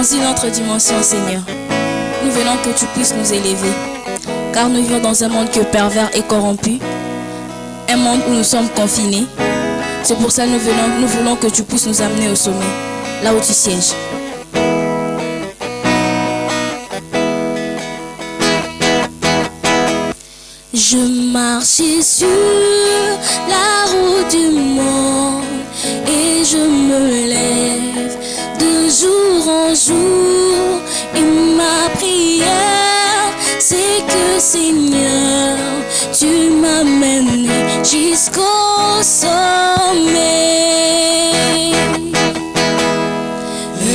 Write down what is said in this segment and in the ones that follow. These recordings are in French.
Dans une autre dimension, Seigneur, nous voulons que tu puisses nous élever, car nous vivons dans un monde qui est pervers et corrompu, un monde où nous sommes confinés. C'est pour ça que nous voulons que tu puisses nous amener au sommet, là où tu sièges. Je marchais sur la route du monde et je me lève de jour en jour. Et ma prière, c'est que Seigneur, tu m'amènes jusqu'au sommet.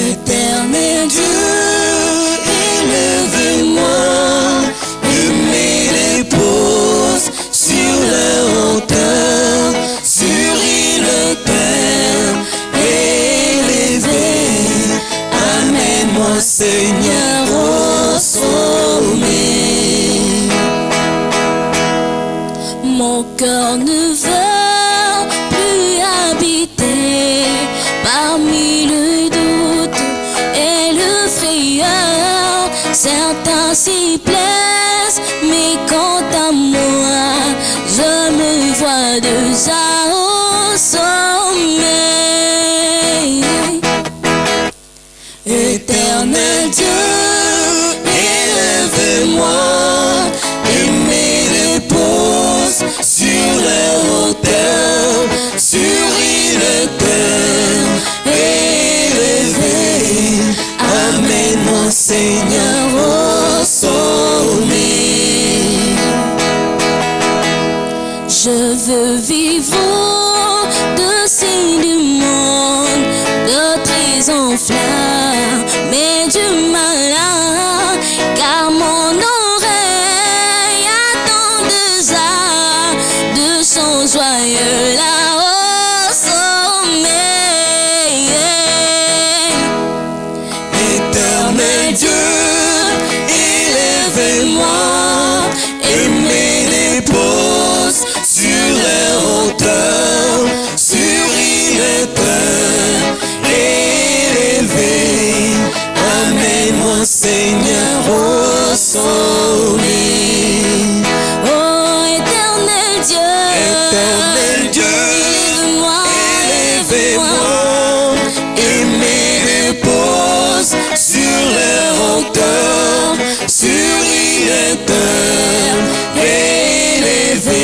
Éternel Dieu, élève-moi et me dépose sur la hauteur, sur une terre élevée. Amène-moi, Seigneur, au sommet. Mon cœur ne veut plus habiter parmi le doute et le frayeur. Certains s'y plaisent, mais quant à moi, je me vois déjà au sommet. Éternel Dieu, élève-moi et me dépose sur la hauteur, sur une terre élevée. Amène-moi, Seigneur, au sommet. Je veux vivre de signes du monde, de triomphes, mais du malin, car mon oreille attend déjà de son joyeux là au sommet. Éternel Dieu, élève-moi et me dépose sur la hauteur, sur une terre élevée. Amène-moi, Seigneur, au sommet. Oh, éternel Dieu, élève-moi et me dépose sur la hauteur, sur une terre élevée.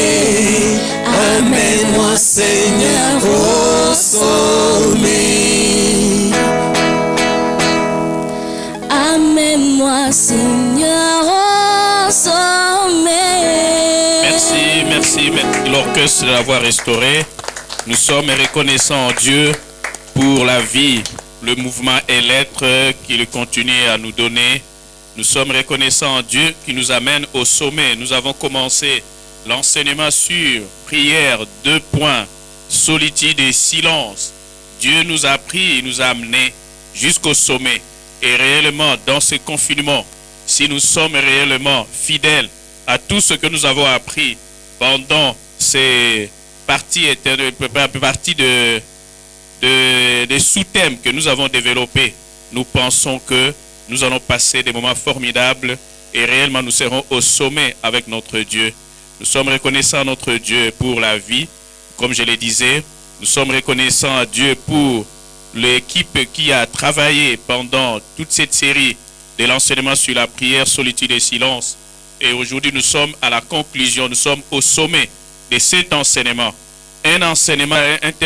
Amène-moi, Seigneur, au sommet. Amène-moi, Seigneur, au sommet. Merci, l'orchestre de l'avoir restauré. Nous sommes reconnaissants en Dieu pour la vie, le mouvement et l'être qu'il continue à nous donner. Nous sommes reconnaissants en Dieu qui nous amène au sommet. Nous avons commencé l'enseignement sur prière, 2 points, solitude et silence. Dieu nous a pris et nous a amenés jusqu'au sommet. Et réellement, dans ce confinement, si nous sommes réellement fidèles à tout ce que nous avons appris pendant ces parties des sous-thèmes que nous avons développés, nous pensons que nous allons passer des moments formidables et réellement nous serons au sommet avec notre Dieu. Nous sommes reconnaissants à notre Dieu pour la vie, comme je le disais. Nous sommes reconnaissants à Dieu pour l'équipe qui a travaillé pendant toute cette série de l'enseignement sur la prière, solitude et silence. Et aujourd'hui, nous sommes à la conclusion, nous sommes au sommet de cet enseignement. Un enseignement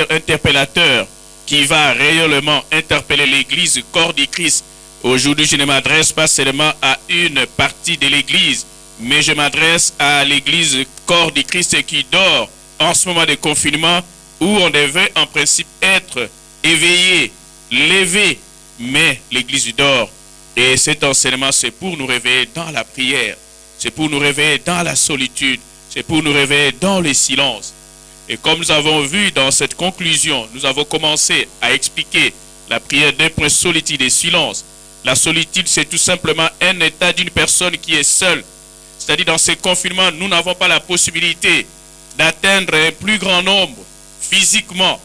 interpellateur qui va réellement interpeller l'Église, corps du Christ. Aujourd'hui, je ne m'adresse pas seulement à une partie de l'Église, mais je m'adresse à l'Église, corps du Christ qui dort en ce moment de confinement, où on devait en principe être éveillé, levé, mais l'Église dort. Et cet enseignement, c'est pour nous réveiller dans la prière, c'est pour nous réveiller dans la solitude, c'est pour nous réveiller dans le silence. Et comme nous avons vu dans cette conclusion, nous avons commencé à expliquer la prière d'un point solitude et silence. La solitude, c'est tout simplement un état d'une personne qui est seule. C'est-à-dire, dans ces confinements, nous n'avons pas la possibilité d'atteindre un plus grand nombre physiquement.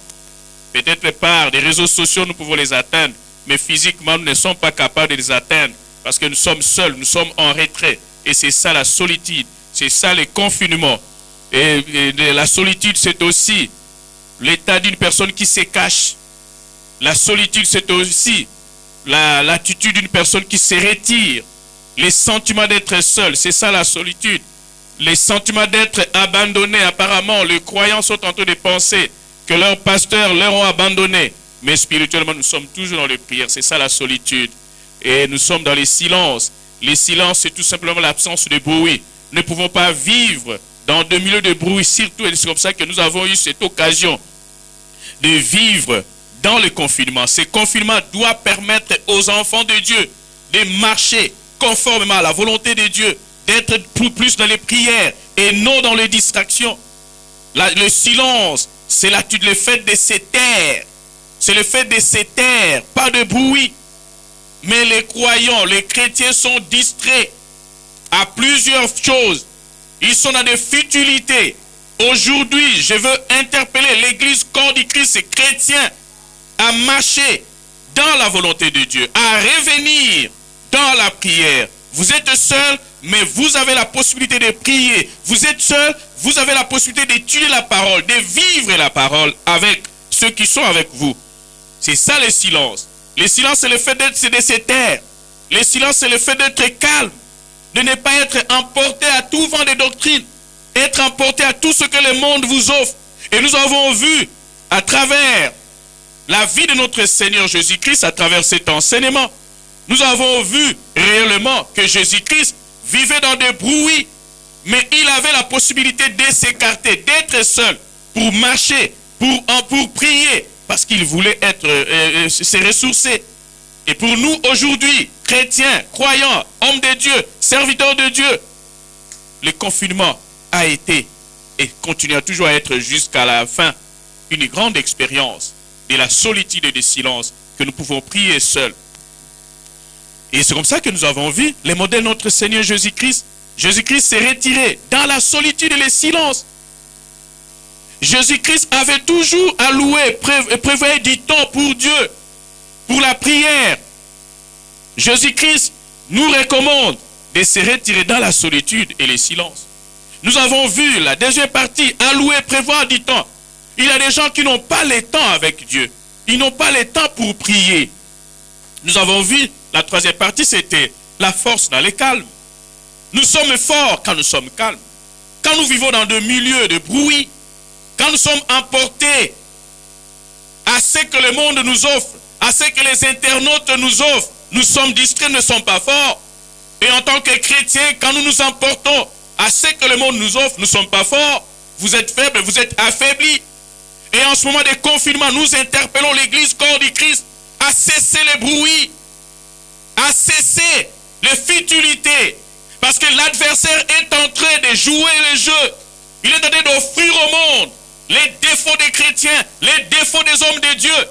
Peut-être par des réseaux sociaux, nous pouvons les atteindre. mais physiquement, nous ne sommes pas capables de les atteindre parce que nous sommes seuls, nous sommes en retrait. Et c'est ça la solitude, c'est ça le confinement. Et la solitude, c'est aussi l'état d'une personne qui se cache. La solitude, c'est aussi l'attitude d'une personne qui se retire. Les sentiments d'être seul, c'est ça la solitude. Les sentiments d'être abandonnés. Apparemment, les croyants sont en train de penser que leurs pasteurs leur ont abandonné. Mais spirituellement, nous sommes toujours dans les prières. C'est ça la solitude. Et nous sommes dans les silences. Les silences, c'est tout simplement l'absence de bruit. Nous ne pouvons pas vivre dans des milieux de bruit, surtout. Et c'est comme ça que nous avons eu cette occasion de vivre dans le confinement. Ce confinement doit permettre aux enfants de Dieu de marcher conformément à la volonté de Dieu, d'être plus dans les prières et non dans les distractions. Le silence, c'est le fait de se taire. C'est le fait de se taire, pas de bruit. Mais les croyants, les chrétiens sont distraits à plusieurs choses. Ils sont dans des futilités. Aujourd'hui, je veux interpeller l'église corps du Christ et chrétien à marcher dans la volonté de Dieu, à revenir dans la prière. Vous êtes seul, mais vous avez la possibilité de prier. Vous êtes seul, vous avez la possibilité d'étudier la parole, de vivre la parole avec ceux qui sont avec vous. C'est ça le silence. Le silence, c'est le fait d'être de se taire. Le silence, c'est le fait d'être calme, de ne pas être emporté à tout vent de doctrine, être emporté à tout ce que le monde vous offre. Et nous avons vu à travers la vie de notre Seigneur Jésus-Christ, à travers cet enseignement, nous avons vu réellement que Jésus-Christ vivait dans des bruits, mais il avait la possibilité de s'écarter, d'être seul, pour marcher, pour prier, parce qu'il voulait se ressourcer. Et pour nous aujourd'hui, chrétiens, croyants, hommes de Dieu, serviteurs de Dieu, le confinement a été et continuera toujours à être jusqu'à la fin une grande expérience de la solitude et du silence, que nous pouvons prier seuls. Et c'est comme ça que nous avons vu les modèles de notre Seigneur Jésus-Christ. Jésus-Christ s'est retiré dans la solitude et le silence. Jésus-Christ avait toujours alloué, prévoyé du temps pour Dieu, pour la prière. Jésus-Christ nous recommande de se retirer dans la solitude et le silence. Nous avons vu la deuxième partie, allouer, prévoir du temps. Il y a des gens qui n'ont pas le temps avec Dieu. Ils n'ont pas le temps pour prier. Nous avons vu la troisième partie, c'était la force dans le calme. Nous sommes forts quand nous sommes calmes. Quand nous vivons dans des milieux de bruit, quand nous sommes emportés à ce que le monde nous offre, à ce que les internautes nous offrent, nous sommes distraits, nous ne sommes pas forts. Et en tant que chrétiens, quand nous nous emportons à ce que le monde nous offre, nous ne sommes pas forts. Vous êtes faibles, vous êtes affaiblis. Et en ce moment de confinement, nous interpellons l'église corps du Christ à cesser les bruits, à cesser les futilités. Parce que l'adversaire est en train de jouer le jeu. Il est en train d'offrir au monde les défauts des chrétiens, les défauts des hommes de Dieu,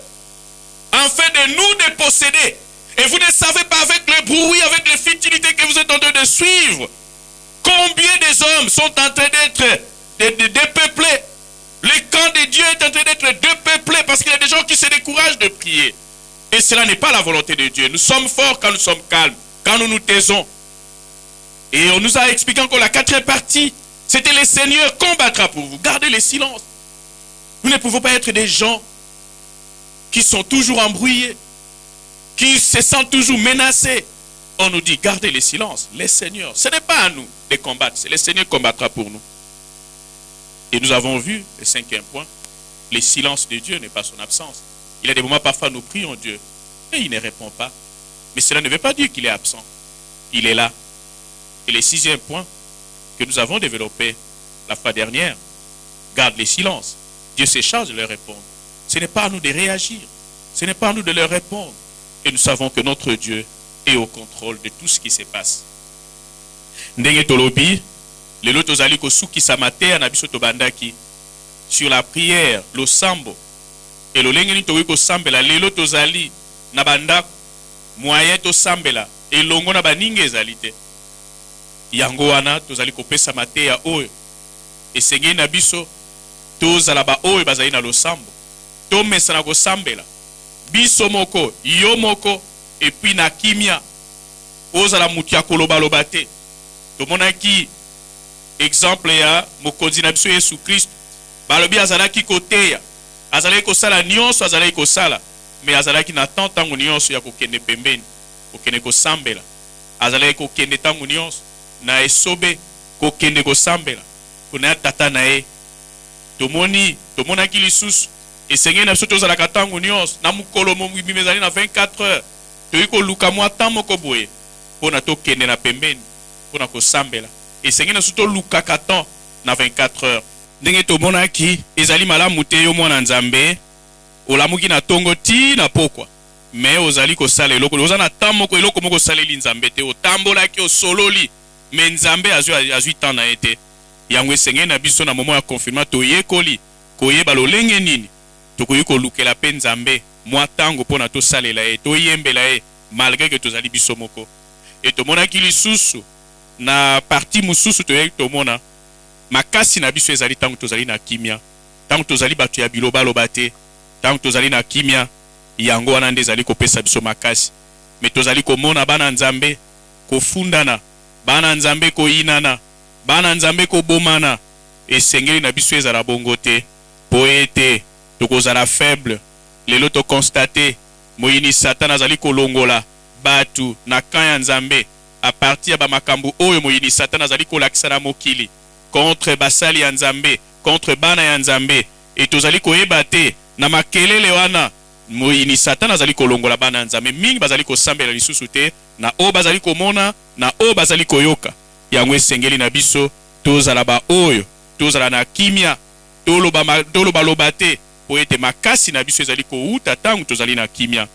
afin de nous déposséder. Et vous ne savez pas avec le bruit, avec les futilités que vous êtes en train de suivre, combien des hommes sont en train d'être dépeuplés. Le camp de Dieu est en train d'être dépeuplé parce qu'il y a des gens qui se découragent de prier. Et cela n'est pas la volonté de Dieu. Nous sommes forts quand nous sommes calmes, quand nous nous taisons. Et on nous a expliqué encore la quatrième partie. C'était le Seigneur combattra pour vous. Gardez le silence. Nous ne pouvons pas être des gens qui sont toujours embrouillés, qui se sentent toujours menacés. On nous dit, gardez le silence. Le Seigneur, ce n'est pas à nous de combattre. C'est le Seigneur qui combattra pour nous. Et nous avons vu, le cinquième point, le silence de Dieu n'est pas son absence. Il y a des moments, parfois, nous prions Dieu et il ne répond pas. Mais cela ne veut pas dire qu'il est absent. Il est là. Et le sixième point que nous avons développé la fois dernière, garde le silence. Dieu se charge de leur répondre. Ce n'est pas à nous de réagir. Ce n'est pas à nous de leur répondre. Et nous savons que notre Dieu est au contrôle de tout ce qui se passe. Ndenge tolobi, lelo tozali kosukisa mateya na biso tobandaki sur la prière, le sambo. Et le lengeni towi kosambela lelo tozali na bandako moyen tosambela elongo na baninga ezali te. Yango wana tozali kopesa mateya oyo esengeli na biso tozala ba oyo bazali na losambo tomesa na kosambela biso moko, yo moko, et puis na kimia, ozala mutia koloba loba te. Tomonaki exemple ya mokonzi na biso Yesu Christ, balobi azalaki koteya, azalaki kosala nyonso, azalaki kosala, mais azalaki na tango nyonso ya kokende pembeni, kokende kosambela, azalaki kokende tango nyonso na esobe, kokende kosambela, kuna tata na ye. Tomonaki lisusu, esengeli na biso tozalaka tango nyonso, na mukolo mezali na 24 heures, toyi koluka mwa tan moko boye, pona tokende na pembeni, pona kosambela. Esengeli na biso tolukaka tan na 24 heures. Ndenge tomonaki, ezali malamu te yo mwana Nzambe, olamuki na tongo ti na pokwa. Mais ozali kosala eloko, oza na tan moko eloko moko saleli Nzambe te, otambolaki osololi, mais Nzambe azwi tan na ye te. Yango esengeli na biso na moment ya confinement toyekoli koyeba lolenge nini tokoyi kolukela pe Nzambe mwa tango pona tosalela ye, toyembela ye malgré que tozali biso moko. Et tomonaki lisusu na parti mususu toyeki tomona makasi na biso ezali tango tozali na kimia, tango tozali bato ya biloba loba te, tango tozali na kimia, yango wana nde ezali kopesa biso makasi. Mais tozali komona bana Nzambe kofundana, bana Nzambe koyinana, bana Nzambe kobomana, esengeli na biso ezala bongo te, po ete tokozala faible. Lelo to constate moyini Satan azali kolongola batu na kan ya Nzambe a partir ya bamakambu oyo moyini Satan azali kolakisa na mokili contre basali ya Nzambe, contre bana ya Nzambe. Et tozali koyeba te na makelele wana moyini Satan azali kolongola bana ya Nzambe mingi bazali kosambela lisusu te, na o bazali komona, na o bazali koyoka. Yango esengeli na biso tozala ba oyo, tozala na kimia, toloba loba te, po ete makasi na biso ezali kouta tangu tozali na kimia.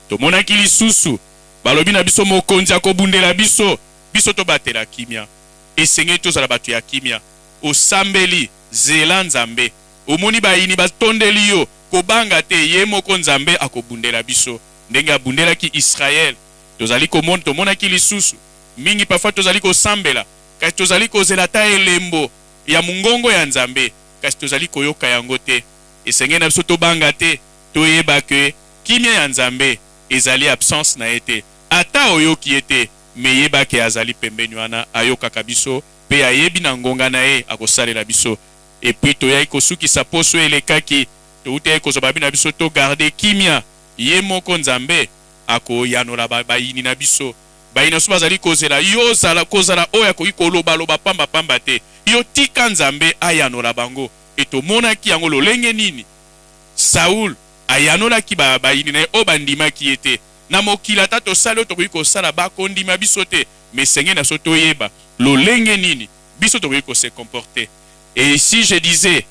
Tomonaki lisusu balobi na biso mokonzi akobundela biso, biso tobatela kimia. Esengeli tozala bato ya kimia, osambeli zela Nzambe, omoni bayini batondeli yo kobanga te, ye moko Nzambe akobundela biso ndenge abundelaki Israel. Tozali komona, tomonaki lisusu mingi parfois tozali kosambela kasi tozali kozela ta elembo ya mungongo ya Nzambe, kasi tozali koyoka yango te. Esengeli na biso tobanga te, toyeba ke kimia ya Nzambe ezali absence na ete, ata oyoki ete meyeba ke azali pembeni wana ayokaka biso pe ayebi na ngonga na ye akosalela biso. Et puis toyai kosukisa poso elekaki, toutei kozoba na biso to garder kimia, ye moko Nzambe akoyanola bayini na biso. Bayina so bazali kozela yo zala kozala oya koyi koloba loba pamba pamba te, yo tika Nzambe ayanola bango. Et tomonaki yango lolenge nini Saul ayanolaki bayini na o bandimaki ete na mokila ta tosala tokoyi kosala bakondima biso te, mais senge na so toyeba lolenge nini biso tokoyi ko se comporter. Et ici je disais,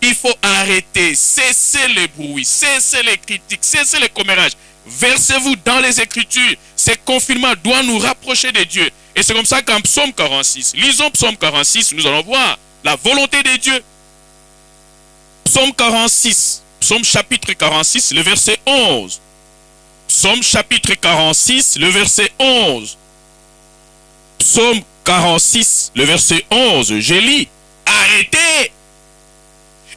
il faut arrêter, cesser les bruits, cesser les critiques, cesser les commérages. Versez-vous dans les Écritures. Ces confinements doivent nous rapprocher de Dieu. Et c'est comme ça qu'en Psaume 46, lisons Psaume 46, nous allons voir la volonté de Dieu. Psaume 46, Psaume chapitre 46, le verset 11. Psaume chapitre 46, le verset 11. Psaume 46, le verset 11, je lis, arrêtez.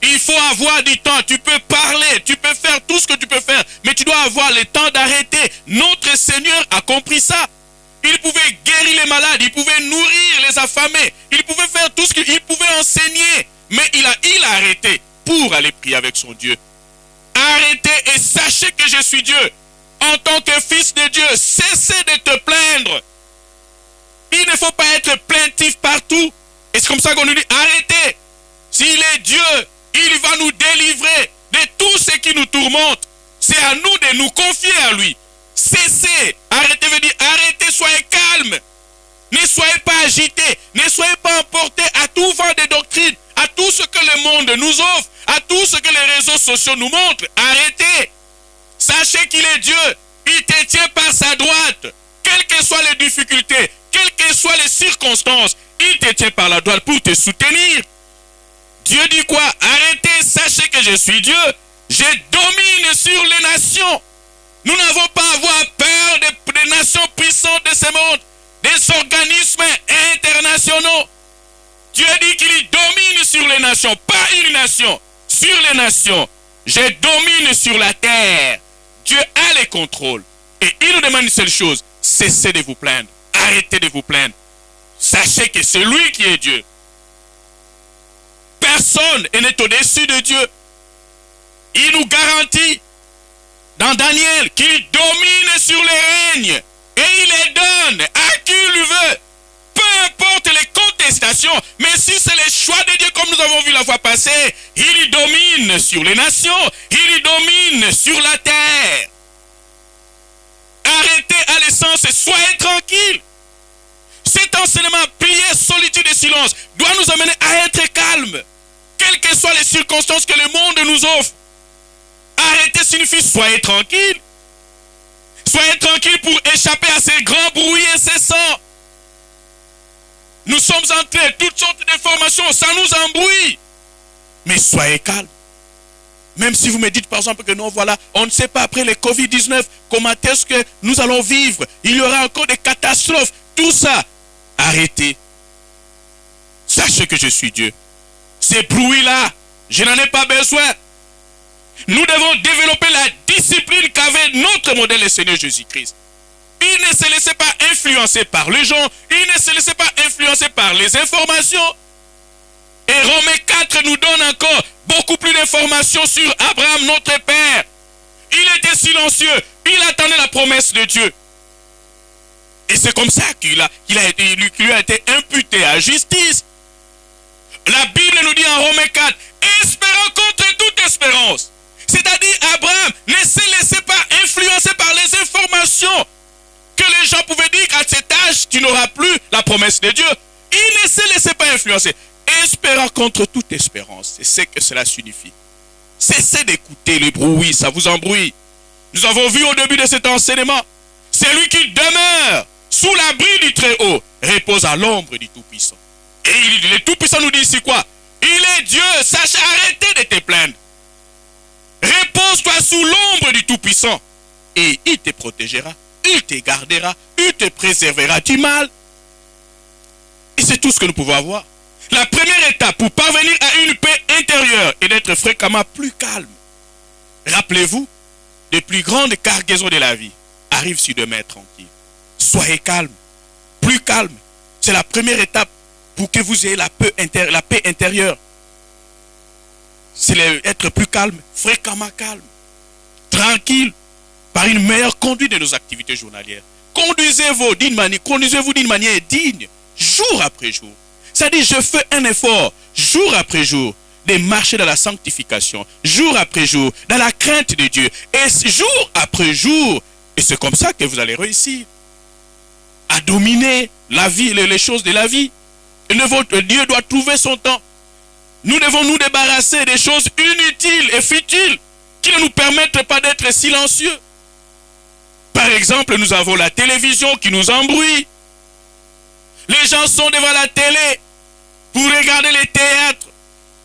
Il faut avoir du temps, tu peux parler, tu peux faire tout ce que tu peux faire, mais tu dois avoir le temps d'arrêter. Notre Seigneur a compris ça. Il pouvait guérir les malades, il pouvait nourrir les affamés, il pouvait faire tout ce qu'il pouvait enseigner, mais il a arrêté pour aller prier avec son Dieu. Arrêtez et sachez que je suis Dieu. En tant que fils de Dieu, cessez de te plaindre. Il ne faut pas être plaintif partout. Et c'est comme ça qu'on nous dit, arrêtez. S'il est Dieu, il va nous délivrer de tout ce qui nous tourmente. C'est à nous de nous confier à lui. Cessez. Arrêtez veut dire, arrêtez, soyez calme. Ne soyez pas agités. Ne soyez pas emportés à tout vent de doctrine, à tout ce que le monde nous offre, à tout ce que les réseaux sociaux nous montrent. Arrêtez. Sachez qu'il est Dieu. Il te tient par sa droite. Quelles que soient les difficultés, quelles que soient les circonstances, il te tient par la droite pour te soutenir. Dieu dit quoi? Arrêtez, sachez que je suis Dieu. Je domine sur les nations. Nous n'avons pas à avoir peur des nations puissantes de ce monde, des organismes internationaux. Dieu dit qu'il domine sur les nations, pas une nation, sur les nations. Je domine sur la terre. Dieu a les contrôles. Et il nous demande une seule chose. Cessez de vous plaindre. Arrêtez de vous plaindre. Sachez que c'est lui qui est Dieu. Personne n'est au-dessus de Dieu. Il nous garantit dans Daniel qu'il domine sur les règnes et il les donne à qui il veut. Peu importe les contestations, mais si c'est le choix de Dieu comme nous avons vu la fois passée, il domine sur les nations, il domine sur la terre. Arrêtez à l'essence et soyez tranquilles. Cet enseignement, prière, solitude et silence, doit nous amener à être calmes, quelles que soient les circonstances que le monde nous offre. Arrêter signifie soyez tranquille. Soyez tranquille pour échapper à ces grands bruits incessants. Nous sommes entrés toutes sortes d'informations, ça nous embrouille. Mais soyez calme. Même si vous me dites par exemple que non, voilà, on ne sait pas après le Covid-19, comment est-ce que nous allons vivre. Il y aura encore des catastrophes. Tout ça, arrêtez. Sachez que je suis Dieu. Ces bruits-là, je n'en ai pas besoin. Nous devons développer la discipline qu'avait notre modèle, le Seigneur Jésus-Christ. Il ne se laissait pas influencer par les gens. Il ne se laissait pas influencer par les informations. Et Romains 4 nous donne encore beaucoup plus d'informations sur Abraham, notre père. Il était silencieux. Il attendait la promesse de Dieu. Et c'est comme ça qu'il lui a été imputé à justice. La Bible nous dit en Romains 4, espérant contre toute espérance. C'est-à-dire, Abraham ne se laissait pas influencer par les informations que les gens pouvaient dire qu'à cet âge, tu n'auras plus la promesse de Dieu. Il ne se laissait pas influencer. Espérant contre toute espérance. C'est ce que cela signifie. Cessez d'écouter les bruits, ça vous embrouille. Nous avons vu au début de cet enseignement, celui qui demeure sous l'abri du Très-Haut repose à l'ombre du Tout-Puissant. Et le Tout-Puissant nous dit ici quoi? Il est Dieu, sache arrêter de te plaindre. Repose-toi sous l'ombre du Tout-Puissant et il te protégera, il te gardera, il te préservera du mal. Et c'est tout ce que nous pouvons avoir. La première étape pour parvenir à une paix intérieure est d'être fréquemment plus calme. Rappelez-vous, les plus grandes cargaisons de la vie arrivent sur des mains tranquilles. Soyez calme, plus calme. C'est la première étape pour que vous ayez la paix intérieure. C'est être plus calme, fréquemment calme, tranquille, par une meilleure conduite de nos activités journalières. Conduisez-vous d'une manière digne, jour après jour. C'est-à-dire, je fais un effort, jour après jour, de marcher dans la sanctification, jour après jour, dans la crainte de Dieu, et jour après jour. Et c'est comme ça que vous allez réussir à dominer la vie, les choses de la vie. Dieu doit trouver son temps. Nous devons nous débarrasser des choses inutiles et futiles qui ne nous permettent pas d'être silencieux. Par exemple, nous avons la télévision qui nous embrouille. Les gens sont devant la télé pour regarder les théâtres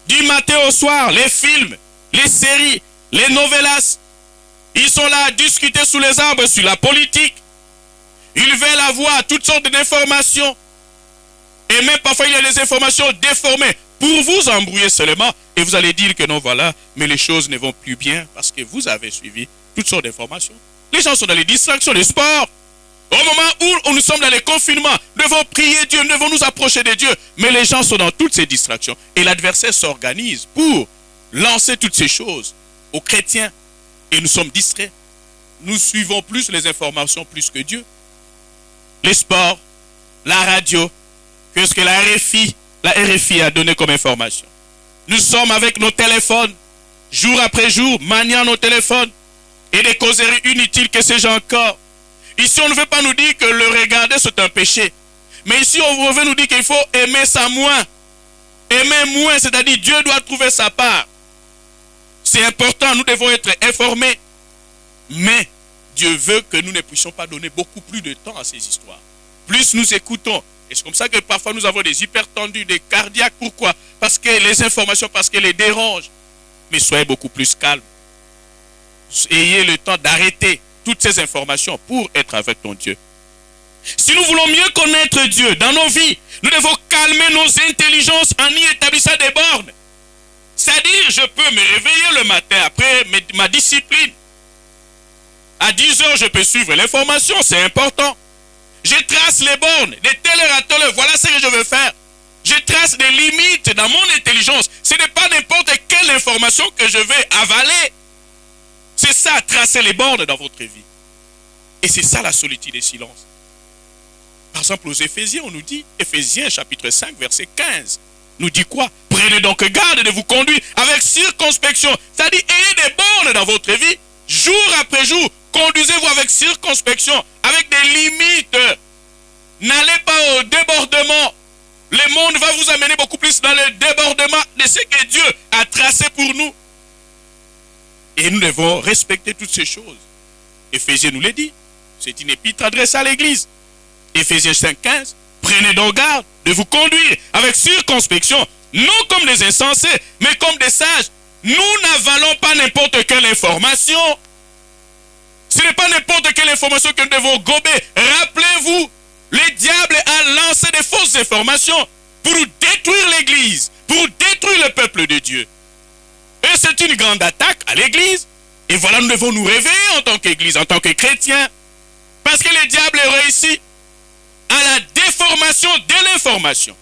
du matin au soir, les films, les séries, les novellas. Ils sont là à discuter sous les arbres sur la politique. Ils veulent avoir toutes sortes d'informations. Et même parfois il y a des informations déformées pour vous embrouiller seulement. Et vous allez dire que non, voilà, mais les choses ne vont plus bien parce que vous avez suivi toutes sortes d'informations. Les gens sont dans les distractions, les sports. Au moment où nous sommes dans les confinements, nous devons prier Dieu, nous devons nous approcher de Dieu. Mais les gens sont dans toutes ces distractions. Et l'adversaire s'organise pour lancer toutes ces choses aux chrétiens. Et nous sommes distraits. Nous suivons plus les informations plus que Dieu. Les sports, la radio, que ce que la RFI a donné comme information. Nous sommes avec nos téléphones, jour après jour, maniant nos téléphones, et des causeries inutiles, que sais-je encore. Ici, on ne veut pas nous dire que le regarder, c'est un péché. Mais ici, on veut nous dire qu'il faut aimer ça moins. Aimer moins, c'est-à-dire Dieu doit trouver sa part. C'est important, nous devons être informés. Mais Dieu veut que nous ne puissions pas donner beaucoup plus de temps à ces histoires. Plus nous écoutons. Et c'est comme ça que parfois nous avons des hypertendus, des cardiaques. Pourquoi? Parce que les informations, parce qu'elles les dérangent. Mais soyez beaucoup plus calmes. Ayez le temps d'arrêter toutes ces informations pour être avec ton Dieu. Si nous voulons mieux connaître Dieu dans nos vies, nous devons calmer nos intelligences en y établissant des bornes. C'est-à-dire, je peux me réveiller le matin après ma discipline. À 10 heures, je peux suivre l'information, c'est important. Je trace les bornes, de telle heure à telle heure, voilà ce que je veux faire. Je trace des limites dans mon intelligence. Ce n'est pas n'importe quelle information que je vais avaler. C'est ça, tracer les bornes dans votre vie. Et c'est ça la solitude et silence. Par exemple, aux Éphésiens, on nous dit, Éphésiens chapitre 5, verset 15, nous dit quoi? Prenez donc garde de vous conduire avec circonspection. C'est-à-dire, ayez des bornes dans votre vie, jour après jour. Conduisez-vous avec circonspection, avec des limites. N'allez pas au débordement. Le monde va vous amener beaucoup plus dans le débordement de ce que Dieu a tracé pour nous. Et nous devons respecter toutes ces choses. Éphésiens nous l'a dit. C'est une épître adressée à l'Église. Éphésiens 5,15. Prenez donc garde de vous conduire avec circonspection, non comme des insensés, mais comme des sages. Nous n'avalons pas n'importe quelle information. Ce n'est pas n'importe quelle information que nous devons gober. Rappelez-vous, le diable a lancé des fausses informations pour détruire l'Église, pour détruire le peuple de Dieu. Et c'est une grande attaque à l'Église. Et voilà, nous devons nous réveiller en tant qu'Église, en tant que chrétiens. Parce que le diable réussit à la déformation de l'information.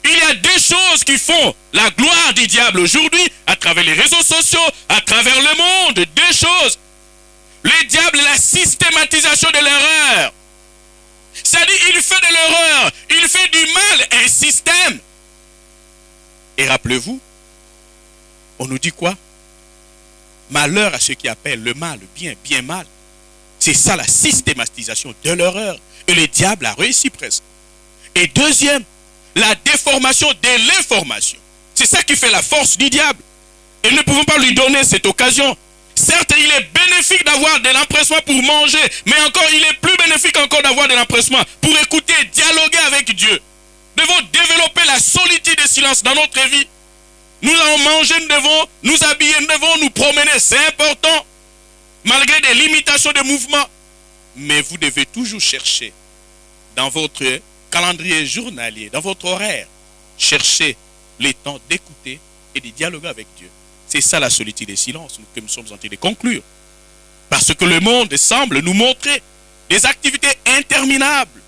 Il y a des choses qui font la gloire du diable aujourd'hui, à travers les réseaux sociaux, à travers le monde, des choses. Le diable est la systématisation de l'erreur. C'est-à-dire, il fait de l'erreur, il fait du mal à un système. Et rappelez-vous, on nous dit quoi? Malheur à ceux qui appellent le mal bien, bien mal. C'est ça la systématisation de l'erreur. Et le diable a réussi presque. Et deuxième, la déformation de l'information. C'est ça qui fait la force du diable. Et nous ne pouvons pas lui donner cette occasion. Certes, il est bénéfique d'avoir de l'empressement pour manger, mais encore, il est plus bénéfique encore d'avoir de l'empressement pour écouter, dialoguer avec Dieu. Nous devons développer la solitude et silence dans notre vie. Nous allons manger, nous devons nous habiller, nous devons nous promener, c'est important, malgré des limitations de mouvement. Mais vous devez toujours chercher dans votre calendrier journalier, dans votre horaire, chercher les temps d'écouter et de dialoguer avec Dieu. C'est ça la solitude et silence que nous sommes en train de conclure. Parce que le monde semble nous montrer des activités interminables.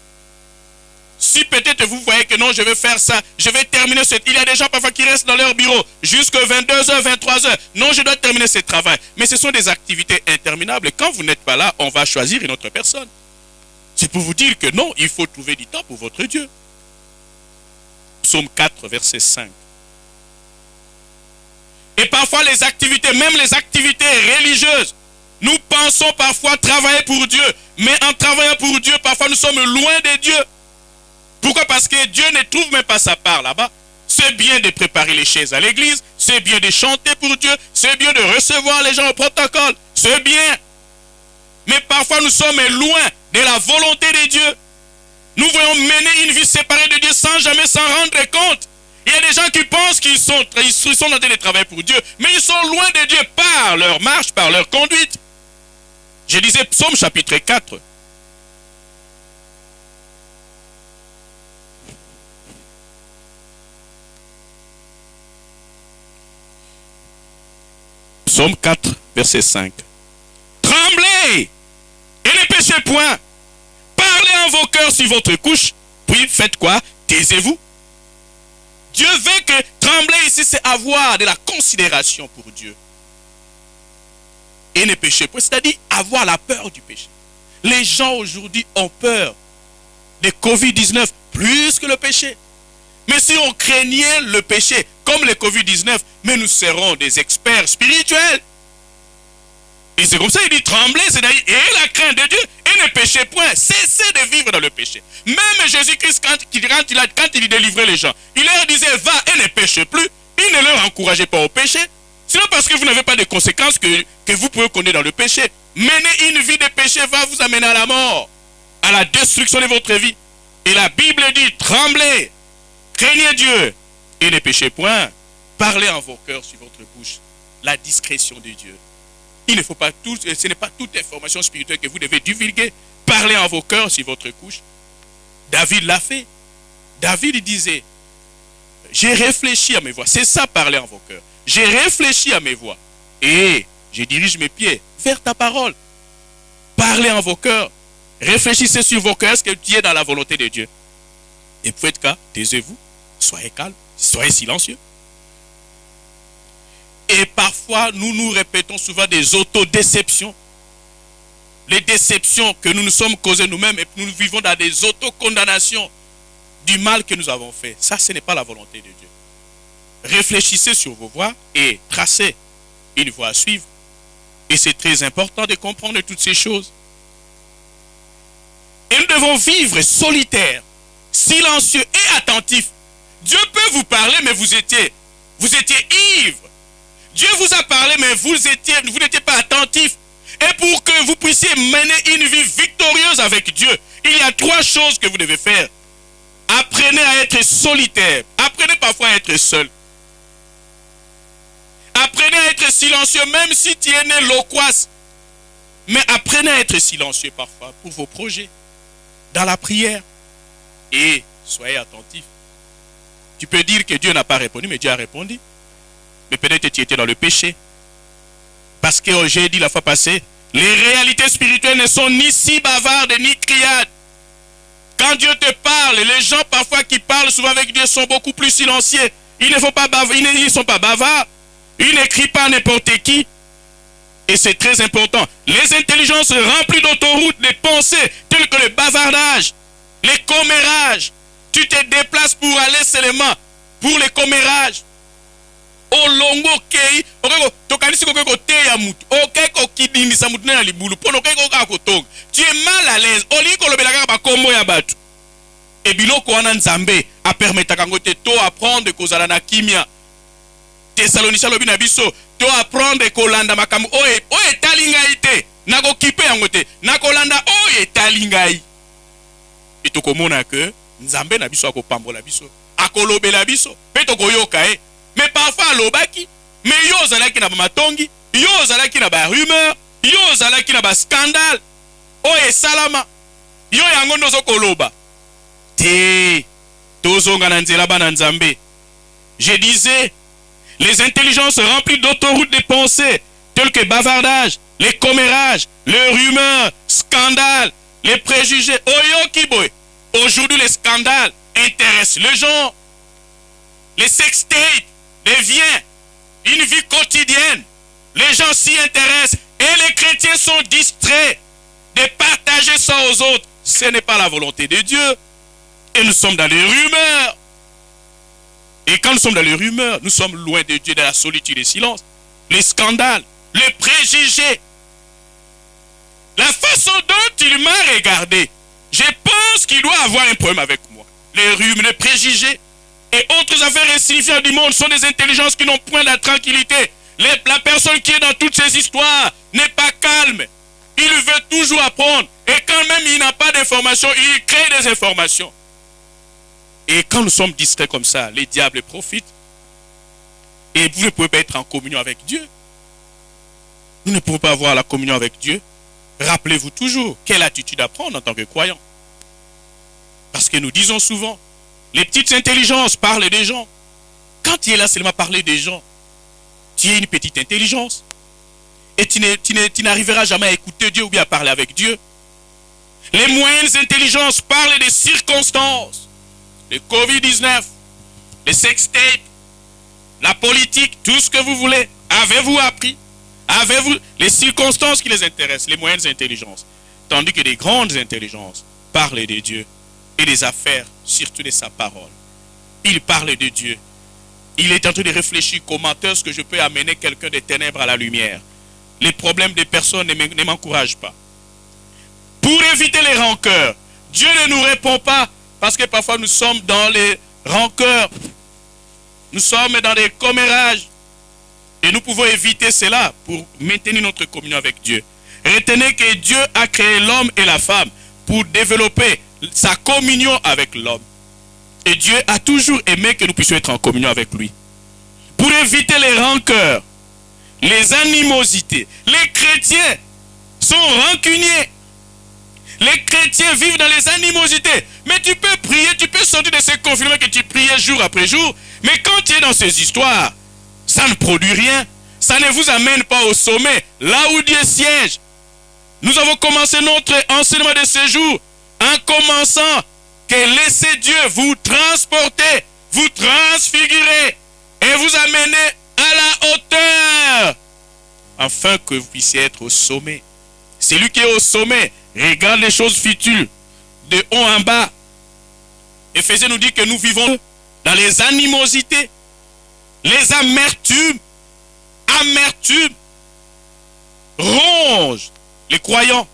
Si peut-être vous voyez que non, je vais faire ça, je vais terminer ce... Il y a des gens parfois qui restent dans leur bureau jusqu'à 22h, 23h. Non, je dois terminer ce travail. Mais ce sont des activités interminables. Quand vous n'êtes pas là, on va choisir une autre personne. C'est pour vous dire que non, il faut trouver du temps pour votre Dieu. Psaume 4, verset 5. Et parfois les activités, même les activités religieuses, nous pensons parfois travailler pour Dieu. Mais en travaillant pour Dieu, parfois nous sommes loin de Dieu. Pourquoi? Parce que Dieu ne trouve même pas sa part là-bas. C'est bien de préparer les chaises à l'église, c'est bien de chanter pour Dieu, c'est bien de recevoir les gens au protocole, c'est bien. Mais parfois nous sommes loin de la volonté de Dieu. Nous voulons mener une vie séparée de Dieu sans jamais s'en rendre compte. Il y a des gens qui pensent qu'ils sont en train de travailler pour Dieu, mais ils sont loin de Dieu par leur marche, par leur conduite. Je disais Psaume chapitre 4. Psaume 4, verset 5. Tremblez et ne péchez point. Parlez en vos cœurs sur votre couche. Puis faites quoi? Taisez-vous. Dieu veut que trembler ici, c'est avoir de la considération pour Dieu. Et ne péchez point, c'est-à-dire avoir la peur du péché. Les gens aujourd'hui ont peur de Covid-19 plus que le péché. Mais si on craignait le péché comme le Covid-19, mais nous serons des experts spirituels. Et c'est comme ça, il dit trembler, c'est-à-dire ayez la crainte de Dieu et ne péchez point. Cessez de vivre dans le péché. Même Jésus-Christ, quand il délivrait les gens, il leur disait va et ne péchez plus. Il ne leur encourageait pas au péché. Sinon parce que vous n'avez pas de conséquences que vous pouvez connaître dans le péché. Mener une vie de péché va vous amener à la mort, à la destruction de votre vie. Et la Bible dit tremblez, craignez Dieu et ne péchez point. Parlez en vos cœurs sur votre bouche. La discrétion de Dieu. Il ne faut pas tout, ce n'est pas toute information spirituelle que vous devez divulguer. Parlez en vos cœurs sur votre couche. David l'a fait. David disait, j'ai réfléchi à mes voix. C'est ça, parler en vos cœurs. j'ai réfléchi à mes voies et je dirige mes pieds vers ta parole. Parlez en vos cœurs. Réfléchissez sur vos cœurs. Est-ce que tu es dans la volonté de Dieu? Et vous faites cas, taisez-vous, soyez calme, soyez silencieux. Et parfois, nous nous répétons souvent des autodéceptions. Les déceptions que nous nous sommes causées nous-mêmes et nous vivons dans des autocondamnations du mal que nous avons fait. Ça, ce n'est pas la volonté de Dieu. Réfléchissez sur vos voies et tracez une voie à suivre. Et c'est très important de comprendre toutes ces choses. Et nous devons vivre solitaires, silencieux et attentifs. Dieu peut vous parler, mais vous étiez ivre. Dieu vous a parlé, mais vous n'étiez pas attentif. Et pour que vous puissiez mener une vie victorieuse avec Dieu, il y a 3 choses que vous devez faire. Apprenez à être solitaire. Apprenez parfois à être seul. Apprenez à être silencieux, même si tu es né loquace. Mais apprenez à être silencieux parfois pour vos projets, dans la prière. Et soyez attentifs. Tu peux dire que Dieu n'a pas répondu, mais Dieu a répondu. Mais peut-être que tu étais dans le péché. Parce que j'ai dit la fois passée, les réalités spirituelles ne sont ni si bavardes ni criardes. Quand Dieu te parle, les gens parfois qui parlent souvent avec Dieu sont beaucoup plus silencieux. Ils ne sont pas bavards. Ils n'écrivent pas n'importe qui. Et c'est très important. Les intelligences remplies d'autoroutes, des pensées telles que le bavardage, les commérages. Tu te déplaces pour aller seulement pour les commérages. Olongo kei tokanisi kokeko te ya mutu okeko kidindisa mutu na libulu pono okeko ka kotonga tu es mal à l'aise oli kolobela kaka bakombo ya batu e biloko wana Nzambe a permetaka ngo te to apprendre kozala na kimia Thessaloniciens lobi na biso to apprendre kolanda makambo oye etali ngai te nako kipe yango te nakolanda oye etali ngai et tokomona que Nzambe na biso akopambola biso akolobela biso pe tokoyoka mais parfois lobaki, mais yo zalaki na ba matongi, yo zalaki na ba rumeur, yo zalaki na ba scandale. Oye salama. Yo yango ndozo koloba. Te tozonga na nzela bana Nzambe. Je disais, les intelligences remplies d'autoroutes de pensées, telles que bavardage, les commérages, les rumeurs, scandales, les préjugés. Oyo kiboy. Aujourd'hui, les scandales intéressent les gens. Les sextapes devient une vie quotidienne. Les gens s'y intéressent et les chrétiens sont distraits de partager ça aux autres. Ce n'est pas la volonté de Dieu. Et nous sommes dans les rumeurs. Et quand nous sommes dans les rumeurs, nous sommes loin de Dieu, dans la solitude et le silence. Les scandales, les préjugés. La façon dont il m'a regardé, je pense qu'il doit avoir un problème avec moi. Les rumeurs, les préjugés et autres affaires insignifiantes du monde sont des intelligences qui n'ont point de tranquillité. La personne qui est dans toutes ces histoires n'est pas calme. Il veut toujours apprendre. Et quand même il n'a pas d'informations, il crée des informations. Et quand nous sommes distraits comme ça, les diables profitent. Et vous ne pouvez pas être en communion avec Dieu. Nous ne pouvons pas avoir la communion avec Dieu. Rappelez-vous toujours quelle attitude à prendre en tant que croyant. Parce que nous disons souvent, les petites intelligences parlent des gens. Quand tu es là seulement à parler des gens, tu es une petite intelligence. Et tu n'arriveras jamais à écouter Dieu ou bien à parler avec Dieu. Les moyennes intelligences parlent des circonstances. Le Covid-19, les sextapes, la politique, tout ce que vous voulez. Avez-vous appris? Avez-vous les circonstances qui les intéressent, les moyennes intelligences? Tandis que les grandes intelligences parlent de Dieu et des affaires, surtout de sa parole. Il parle de Dieu. Il est en train de réfléchir comment est-ce que je peux amener quelqu'un des ténèbres à la lumière. Les problèmes des personnes ne m'encouragent pas. Pour éviter les rancœurs, Dieu ne nous répond pas parce que parfois nous sommes dans les rancœurs. Nous sommes dans des commérages. Et nous pouvons éviter cela pour maintenir notre communion avec Dieu. Retenez que Dieu a créé l'homme et la femme pour développer sa communion avec l'homme. Et Dieu a toujours aimé que nous puissions être en communion avec lui. Pour éviter les rancœurs, les animosités, les chrétiens sont rancuniers. Les chrétiens vivent dans les animosités. Mais tu peux prier, tu peux sortir de ces conflits que tu priais jour après jour. Mais quand tu es dans ces histoires, ça ne produit rien. Ça ne vous amène pas au sommet, là où Dieu siège. Nous avons commencé notre enseignement de ce jour en commençant que laissez Dieu vous transporter, vous transfigurer et vous amener à la hauteur afin que vous puissiez être au sommet. Celui qui est au sommet regarde les choses futures de haut en bas. Éphésiens nous dit que nous vivons dans les animosités, les amertumes rongent les croyants.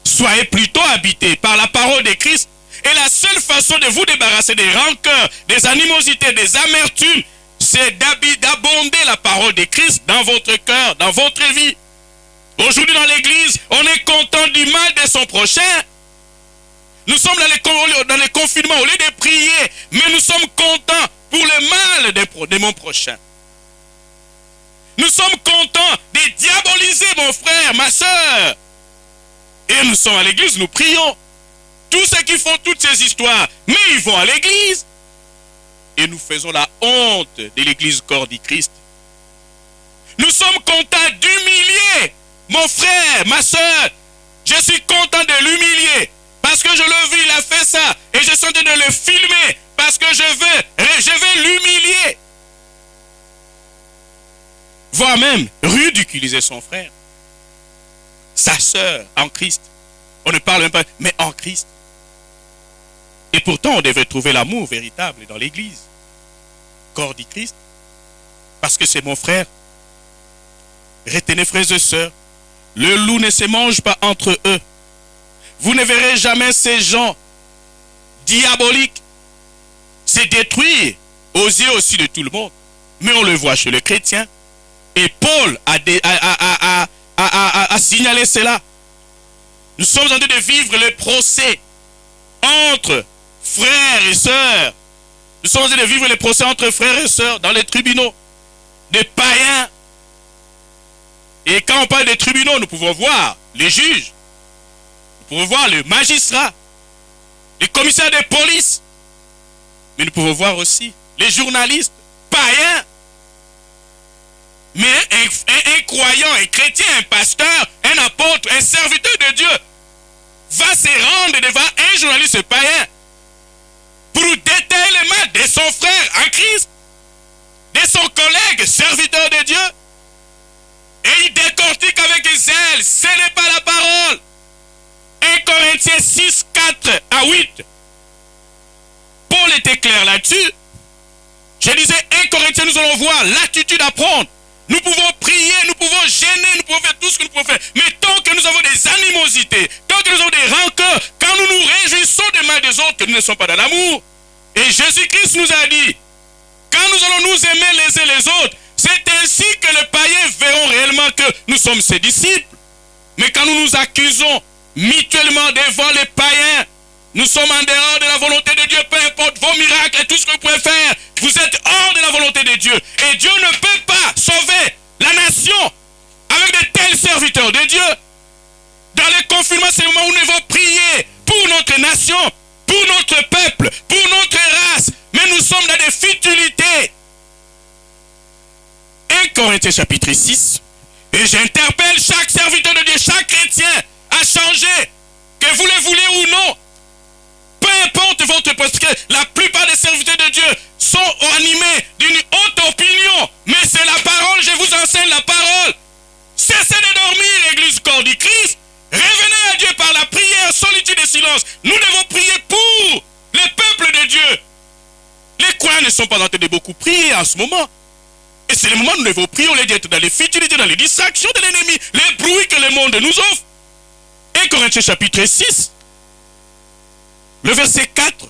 Soyez plutôt habités par la parole de Christ. Et la seule façon de vous débarrasser des rancœurs, des animosités, des amertumes, c'est d'abonder la parole de Christ dans votre cœur, dans votre vie. Aujourd'hui dans l'église, on est content du mal de son prochain. Nous sommes dans les confinements, au lieu de prier, mais nous sommes contents pour le mal de mon prochain. Nous sommes contents de diaboliser mon frère, ma soeur. Et nous sommes à l'église, nous prions. Tous ceux qui font toutes ces histoires, mais ils vont à l'église. Et nous faisons la honte de l'église corps du Christ. Nous sommes contents d'humilier mon frère, ma soeur. Je suis content de l'humilier. Parce que je le vis, il a fait ça. Et je suis en train de le filmer. Parce que je vais l'humilier. Voire même ridiculiser son frère. Sa sœur en Christ. On ne parle même pas, mais en Christ. Et pourtant, on devrait trouver l'amour véritable dans l'église. Corps du Christ. Parce que c'est mon frère. Retenez, frères et sœurs, le loup ne se mange pas entre eux. Vous ne verrez jamais ces gens diaboliques se détruire aux yeux aussi de tout le monde. Mais on le voit chez les chrétiens. Et Paul a signalé cela. Nous sommes en train de vivre le procès entre frères et sœurs. Nous sommes en train de vivre les procès entre frères et sœurs dans les tribunaux des païens. Et quand on parle des tribunaux, nous pouvons voir les juges, nous pouvons voir les magistrats, les commissaires de police, mais nous pouvons voir aussi les journalistes païens. Mais un croyant, un chrétien, un pasteur, un apôtre, un serviteur de Dieu va se rendre devant un journaliste païen pour détailler les mains de son frère en Christ, de son collègue serviteur de Dieu. Et il décortique avec zèle. Ce n'est pas la parole. 1 Corinthiens 6, 4 à 8. Paul était clair là-dessus. Je disais 1 Corinthiens, nous allons voir l'attitude à prendre. Nous pouvons prier, nous pouvons gêner, nous pouvons faire tout ce que nous pouvons faire. Mais tant que nous avons des animosités, tant que nous avons des rancœurs, quand nous nous réjouissons des mal des autres, que nous ne sommes pas dans l'amour. Et Jésus-Christ nous a dit, quand nous allons nous aimer les uns les autres, c'est ainsi que les païens verront réellement que nous sommes ses disciples. Mais quand nous nous accusons mutuellement devant les païens, nous sommes en dehors de la volonté de Dieu, peu importe vos miracles et tout ce que vous pouvez faire. Vous êtes hors de la volonté de Dieu. Et Dieu ne peut pas sauver la nation avec de tels serviteurs de Dieu. Dans les confinements, c'est le moment où nous devons prier pour notre nation, pour notre peuple, pour notre race. Mais nous sommes dans des futilités. 1 Corinthiens chapitre 6. Et j'interpelle chaque serviteur de Dieu, chaque chrétien à changer, que vous le voulez ou non. Peu importe votre poste, parce que la plupart des serviteurs de Dieu sont animés d'une haute opinion. Mais c'est la parole, je vous enseigne la parole. Cessez de dormir, l'église corps du Christ. Revenez à Dieu par la prière, solitude et silence. Nous devons prier pour les peuples de Dieu. Les croyants ne sont pas en train de beaucoup prier en ce moment. Et c'est le moment où nous devons prier au lieu d'être dans les futilités, dans les distractions de l'ennemi, les bruits que le monde nous offre. 1 Corinthiens chapitre 6. Le verset 4.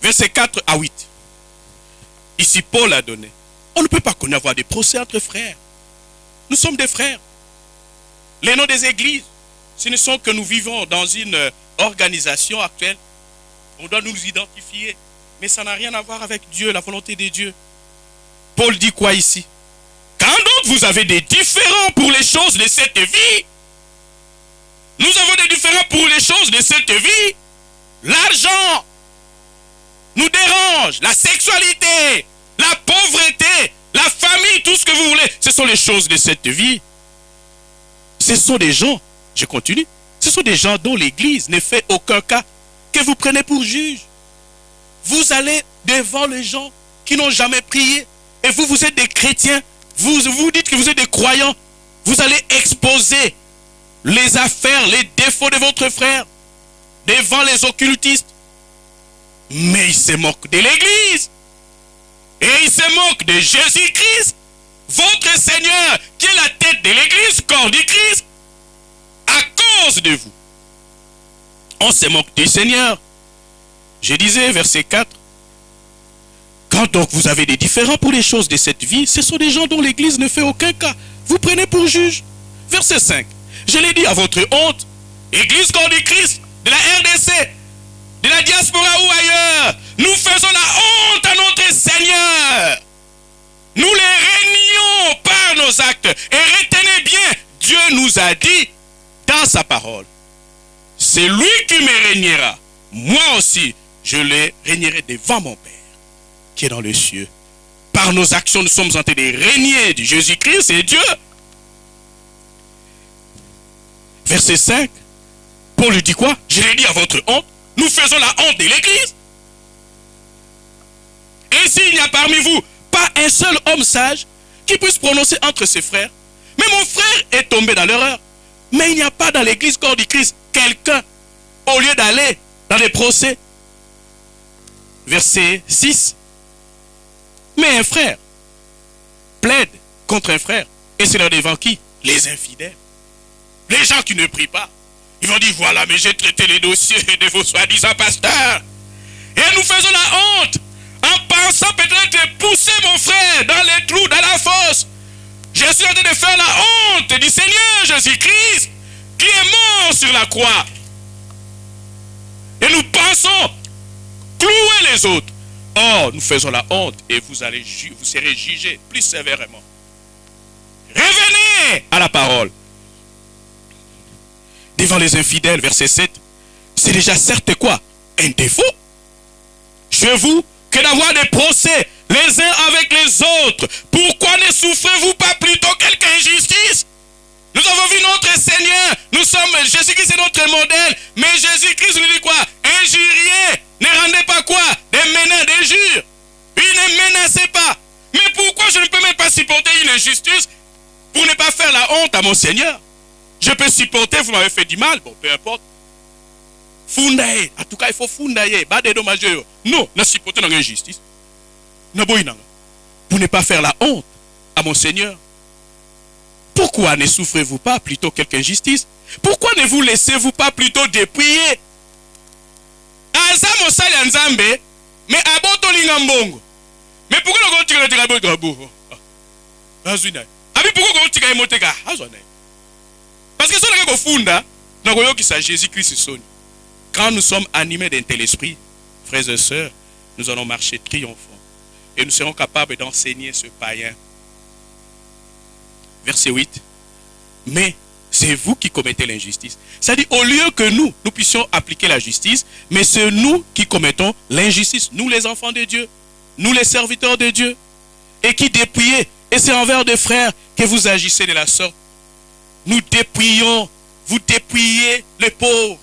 Verset 4 à 8. Ici, Paul a donné. On ne peut pas avoir des procès entre frères. Nous sommes des frères. Les noms des églises, ce ne sont que nous vivons dans une organisation actuelle. On doit nous identifier. Mais ça n'a rien à voir avec Dieu, la volonté de Dieu. Paul dit quoi ici? Quand donc vous avez des différends pour les choses de cette vie, nous avons des différends pour les choses de cette vie, l'argent, nous dérange, la sexualité, la pauvreté, la famille, tout ce que vous voulez, ce sont les choses de cette vie. Ce sont des gens, je continue, ce sont des gens dont l'Église ne fait aucun cas, que vous prenez pour juge. Vous allez devant les gens qui n'ont jamais prié, et vous êtes des chrétiens, vous dites que vous êtes des croyants, vous allez exposer les affaires, les défauts de votre frère devant les occultistes. Mais ils se moquent de l'Église. Et ils se moquent de Jésus-Christ, votre Seigneur, qui est la tête de l'Église, corps du Christ. À cause de vous, on se moque du Seigneur. Je disais, verset 4, quand donc vous avez des différends pour les choses de cette vie, ce sont des gens dont l'Église ne fait aucun cas. Vous prenez pour juge. Verset 5, je l'ai dit à votre honte, Église corps du Christ, de la RDC, de la diaspora ou ailleurs, nous faisons la honte à notre Seigneur. Nous les régnons par nos actes. Et retenez bien, Dieu nous a dit dans sa parole, c'est lui qui me régnera. Moi aussi, je le régnerai devant mon Père, qui est dans les cieux. Par nos actions, nous sommes en train de régner de Jésus-Christ et Dieu. Verset 5, Paul lui dit quoi? Je l'ai dit à votre honte, nous faisons la honte de l'Église. Ainsi, il n'y a parmi vous pas un seul homme sage qui puisse prononcer entre ses frères. Mais mon frère est tombé dans l'erreur. Mais il n'y a pas dans l'Église corps du Christ quelqu'un, au lieu d'aller dans les procès. Verset 6. Mais un frère plaide contre un frère. Et c'est là devant qui? Les infidèles. Les gens qui ne prient pas. Ils vont dire, voilà, mais j'ai traité les dossiers de vos soi-disant pasteurs. Et nous faisons la honte en pensant peut-être pousser mon frère dans les trous, dans la fosse. Je suis en train de faire la honte du Seigneur Jésus-Christ qui est mort sur la croix. Et nous pensons clouer les autres. Or, nous faisons la honte et vous serez jugés plus sévèrement. Revenez à la parole. Devant les infidèles, verset 7, c'est déjà certes quoi? Un défaut chez vous que d'avoir des procès les uns avec les autres. Pourquoi ne souffrez-vous pas plutôt quelque injustice? Nous avons vu notre Seigneur, Jésus-Christ est notre modèle, mais Jésus-Christ nous dit quoi? Injuriez, ne rendez pas quoi? Des menaces, des jures. Il ne menacez pas. Mais pourquoi je ne peux même pas supporter une injustice pour ne pas faire la honte à mon Seigneur? Je peux supporter, vous m'avez fait du mal, bon, peu importe. Fundaye, en tout cas, il faut fundaye, pas dédommager. Non, ne supporter dans l'injustice. Pour ne pas faire la honte à mon Seigneur. Pourquoi ne souffrez-vous pas plutôt quelque injustice? Pourquoi ne vous laissez-vous pas plutôt dépouiller? Azamo sali nzambe, mais aboto lingambongo. Mais pourquoi nous tirons le tirabo grabo? Azuna. Abi pourquoi nous tirons moteka? Azuna. Parce que si on a funda, nous voyons qu'il s'agit Jésus-Christ sonne. Quand nous sommes animés d'un tel esprit, frères et sœurs, nous allons marcher triomphants. Et nous serons capables d'enseigner ce païen. Verset 8. Mais c'est vous qui commettez l'injustice. C'est-à-dire, au lieu que nous puissions appliquer la justice, mais c'est nous qui commettons l'injustice. Nous les enfants de Dieu, nous les serviteurs de Dieu, et qui dépouillez. Et c'est envers des frères que vous agissez de la sorte. Nous dépouillons, vous dépouillez les pauvres.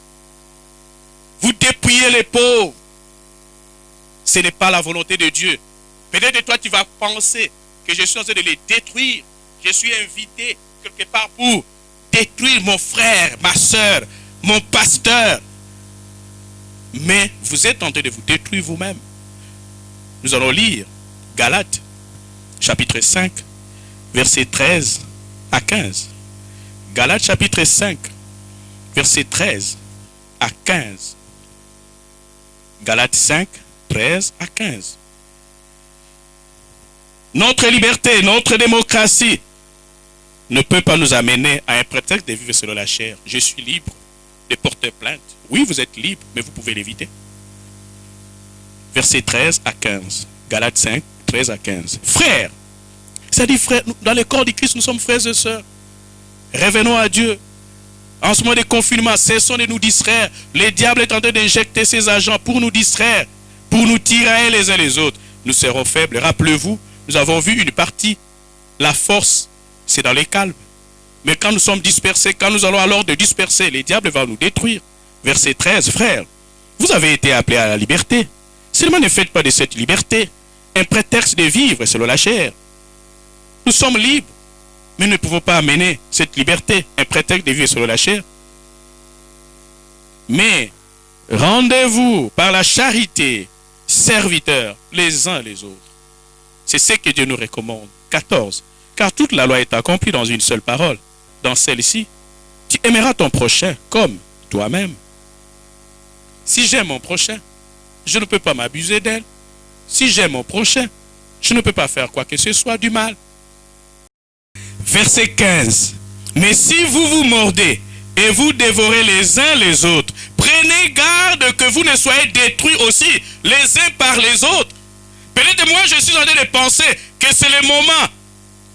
Vous dépouillez les pauvres. Ce n'est pas la volonté de Dieu. Peut-être que toi tu vas penser que je suis en train de les détruire. Je suis invité quelque part pour détruire mon frère, ma soeur, mon pasteur. Mais vous êtes en train de vous détruire vous-même. Nous allons lire Galates, chapitre 5, versets 13 à 15. Galates, chapitre 5, versets 13 à 15. Galates 5, 13 à 15. Notre liberté, notre démocratie ne peut pas nous amener à un prétexte de vivre selon la chair. Je suis libre de porter plainte. Oui, vous êtes libre, mais vous pouvez l'éviter. Versets 13 à 15. Galates 5, 13 à 15. Frères, c'est-à-dire frères, dans le corps du Christ, nous sommes frères et sœurs. Revenons à Dieu. En ce moment de confinement, cessons de nous distraire. Le diable est en train d'injecter ses agents pour nous distraire, pour nous tirailler les uns les autres. Nous serons faibles. Rappelez-vous, nous avons vu une partie. La force, c'est dans les calmes. Mais quand nous sommes dispersés, quand nous allons alors de disperser, les diables vont nous détruire. Verset 13, frères, vous avez été appelés à la liberté. Seulement ne faites pas de cette liberté un prétexte de vivre selon la chair. Nous sommes libres, mais nous ne pouvons pas amener cette liberté un prétexte de vivre selon la chair. Mais rendez-vous par la charité, serviteurs les uns les autres. C'est ce que Dieu nous recommande. 14. Car toute la loi est accomplie dans une seule parole. Dans celle-ci, tu aimeras ton prochain comme toi-même. Si j'aime mon prochain, je ne peux pas m'abuser d'elle. Si j'aime mon prochain, je ne peux pas faire quoi que ce soit du mal. Verset 15. Mais si vous vous mordez et vous dévorez les uns les autres, prenez garde que vous ne soyez détruits aussi les uns par les autres. Peut-être moi je suis en train de penser que c'est le moment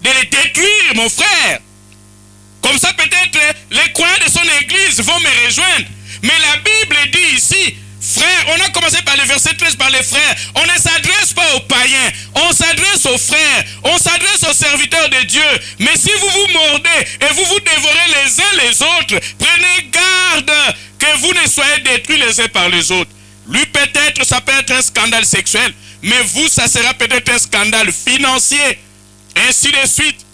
de les détruire, mon frère. Comme ça peut-être les croyants de son église vont me rejoindre. Mais la Bible dit ici, frère, on a commencé par le verset 13 par les frères. On ne s'adresse pas aux païens, on s'adresse aux frères, on s'adresse aux serviteurs de Dieu. Mais si vous vous mordez et vous vous dévorez les uns les autres, prenez garde que vous ne soyez détruits les uns par les autres. Lui peut-être ça peut être un scandale sexuel, mais vous ça sera peut-être un scandale financier, ainsi de suite.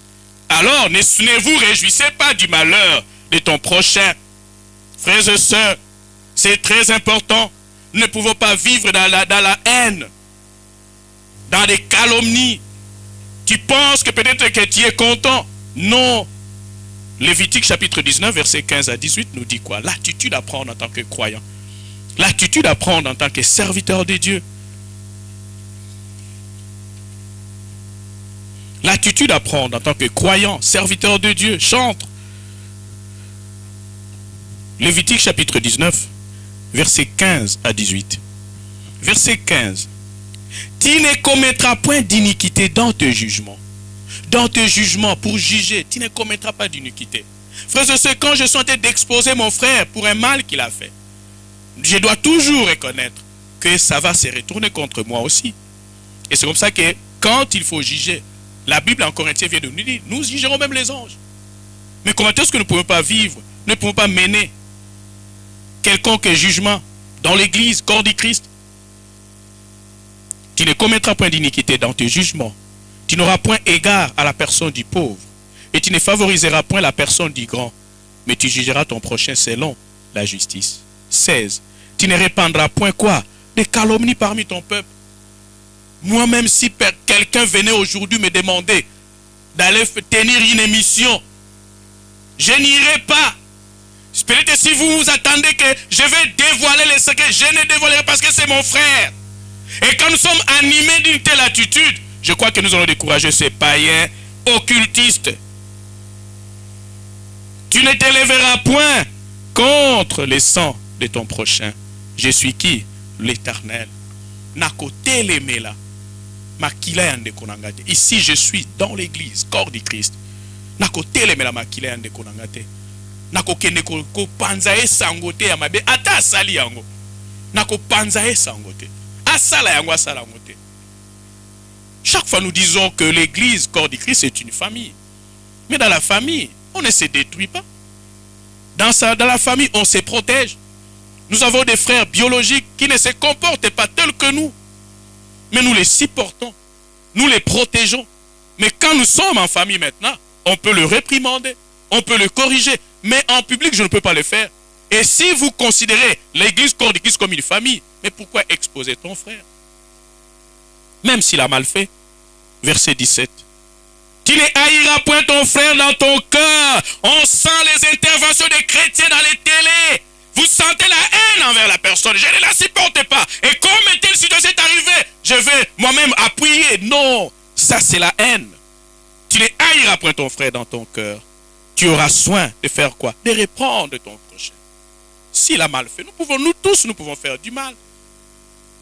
Alors ne vous réjouissez pas du malheur de ton prochain. Frères et sœurs, c'est très important. Nous ne pouvons pas vivre dans la haine, dans des calomnies. Tu penses que peut-être que tu es content. Non. Lévitique chapitre 19, verset 15 à 18 nous dit quoi? L'attitude à prendre en tant que croyant. L'attitude à prendre en tant que serviteur de Dieu. L'attitude à prendre en tant que croyant, serviteur de Dieu, chantre. Lévitique chapitre 19, verset 15 à 18. Verset 15. Tu ne commettras point d'iniquité dans tes jugements. Dans tes jugements, pour juger, tu ne commettras pas d'iniquité. Frères et sœurs, quand je suis en train d'exposer mon frère pour un mal qu'il a fait, je dois toujours reconnaître que ça va se retourner contre moi aussi. Et c'est comme ça que quand il faut juger, la Bible en Corinthiens vient de nous dire, nous jugerons même les anges. Mais comment est-ce que nous ne pouvons pas vivre, nous ne pouvons pas mener quelconque jugement dans l'église, corps du Christ? Tu ne commettras point d'iniquité dans tes jugements. Tu n'auras point égard à la personne du pauvre. Et tu ne favoriseras point la personne du grand. Mais tu jugeras ton prochain selon la justice. 16. Tu ne répandras point quoi? Des calomnies parmi ton peuple. Moi-même, si quelqu'un venait aujourd'hui me demander d'aller tenir une émission, je n'irai pas. Peut-être si vous vous attendez que je vais dévoiler les secrets, je ne dévoilerai pas parce que c'est mon frère. Et quand nous sommes animés d'une telle attitude, je crois que nous allons décourager ces païens occultistes. Tu ne t'élèveras point contre les sangs de ton prochain. Je suis qui? L'Éternel. Ici, je suis dans l'église, corps du Christ. Chaque fois nous disons que l'église, corps du Christ, c'est une famille. Mais dans la famille, on ne se détruit pas. Dans la famille, on se protège. Nous avons des frères biologiques qui ne se comportent pas tels que nous. Mais nous les supportons, nous les protégeons. Mais quand nous sommes en famille maintenant, on peut le réprimander, on peut le corriger. Mais en public, je ne peux pas le faire. Et si vous considérez l'église corps du Christ comme une famille, mais pourquoi exposer ton frère? Même s'il a mal fait. Verset 17. Tu ne haïras point ton frère dans ton cœur. On sent les interventions des chrétiens dans les télés. Vous sentez la haine envers la personne. Je ne la supporte pas. Et comme telle situation est arrivée, je vais moi-même appuyer. Non, ça c'est la haine. Tu ne haïras point ton frère dans ton cœur. Tu auras soin de faire quoi? De reprendre ton prochain. S'il a mal fait, nous tous pouvons faire du mal.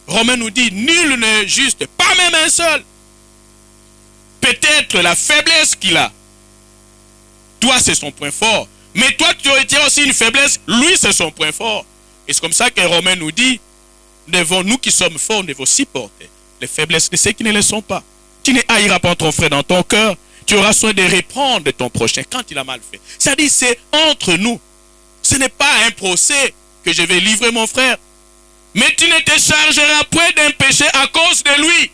Romain nous dit, nul n'est juste, pas même un seul. Peut-être la faiblesse qu'il a. Toi, c'est son point fort. Mais toi, tu as aussi une faiblesse. Lui, c'est son point fort. Et c'est comme ça que Romain nous dit, nous qui sommes forts, nous devons supporter les faiblesses de ceux qui ne le sont pas. Tu ne haïras pas ton frère dans ton cœur. Tu auras soin de reprendre ton prochain quand il a mal fait. C'est-à-dire, c'est entre nous. Ce n'est pas un procès que je vais livrer mon frère. Mais tu ne te chargeras point d'un péché à cause de lui.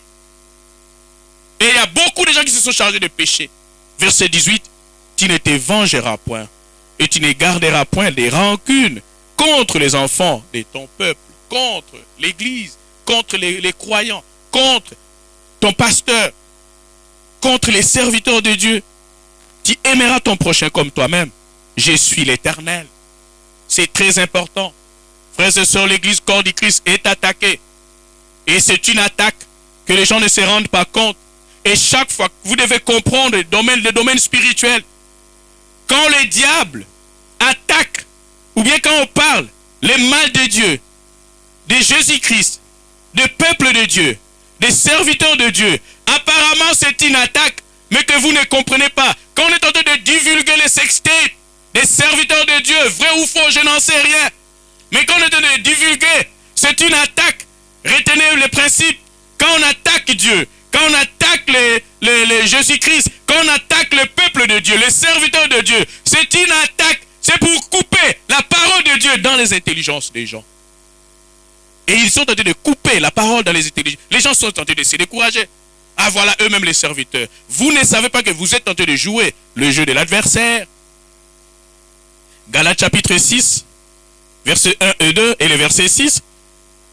Et il y a beaucoup de gens qui se sont chargés de péché. Verset 18, tu ne te vengeras point et tu ne garderas point des rancunes contre les enfants de ton peuple, contre l'église, contre les croyants, contre ton pasteur, contre les serviteurs de Dieu. Tu aimeras ton prochain comme toi-même. Je suis l'Éternel. C'est très important. Frères et sœurs, l'église corps du Christ est attaquée. Et c'est une attaque que les gens ne se rendent pas compte. Et chaque fois, vous devez comprendre le domaine spirituel. Quand le diable attaque, ou bien quand on parle, les mal de Dieu, de Jésus-Christ, du peuple de Dieu, des serviteurs de Dieu, apparemment c'est une attaque, mais que vous ne comprenez pas. Quand on est en train de divulguer les sextapes des serviteurs de Dieu, vrai ou faux, je n'en sais rien. Mais quand on est en train de divulguer, c'est une attaque. Retenez le principe. Quand on attaque Dieu, quand on attaque les Jésus-Christ, quand on attaque le peuple de Dieu, les serviteurs de Dieu, c'est une attaque. C'est pour couper la parole de Dieu dans les intelligences des gens. Et ils sont tentés de couper la parole dans les intelligences. Les gens sont tentés de se décourager. Ah voilà, eux-mêmes les serviteurs. Vous ne savez pas que vous êtes tentés de jouer le jeu de l'adversaire. Galates chapitre 6, versets 1 et 2 et le verset 6.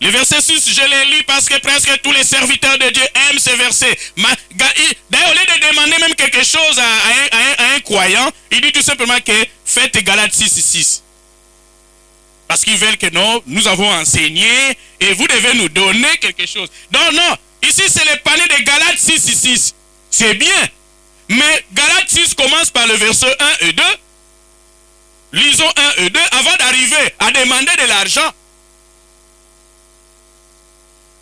Le verset 6, je l'ai lu parce que presque tous les serviteurs de Dieu aiment ce verset. D'ailleurs, au lieu de demander même quelque chose à un croyant, il dit tout simplement que faites Galates 6, 6. Parce qu'ils veulent que non, nous avons enseigné et vous devez nous donner quelque chose. Non, non, ici c'est le panier de Galates 6, 6. C'est bien. Mais Galates 6 commence par le verset 1 et 2. Lisons 1 et 2 avant d'arriver à demander de l'argent.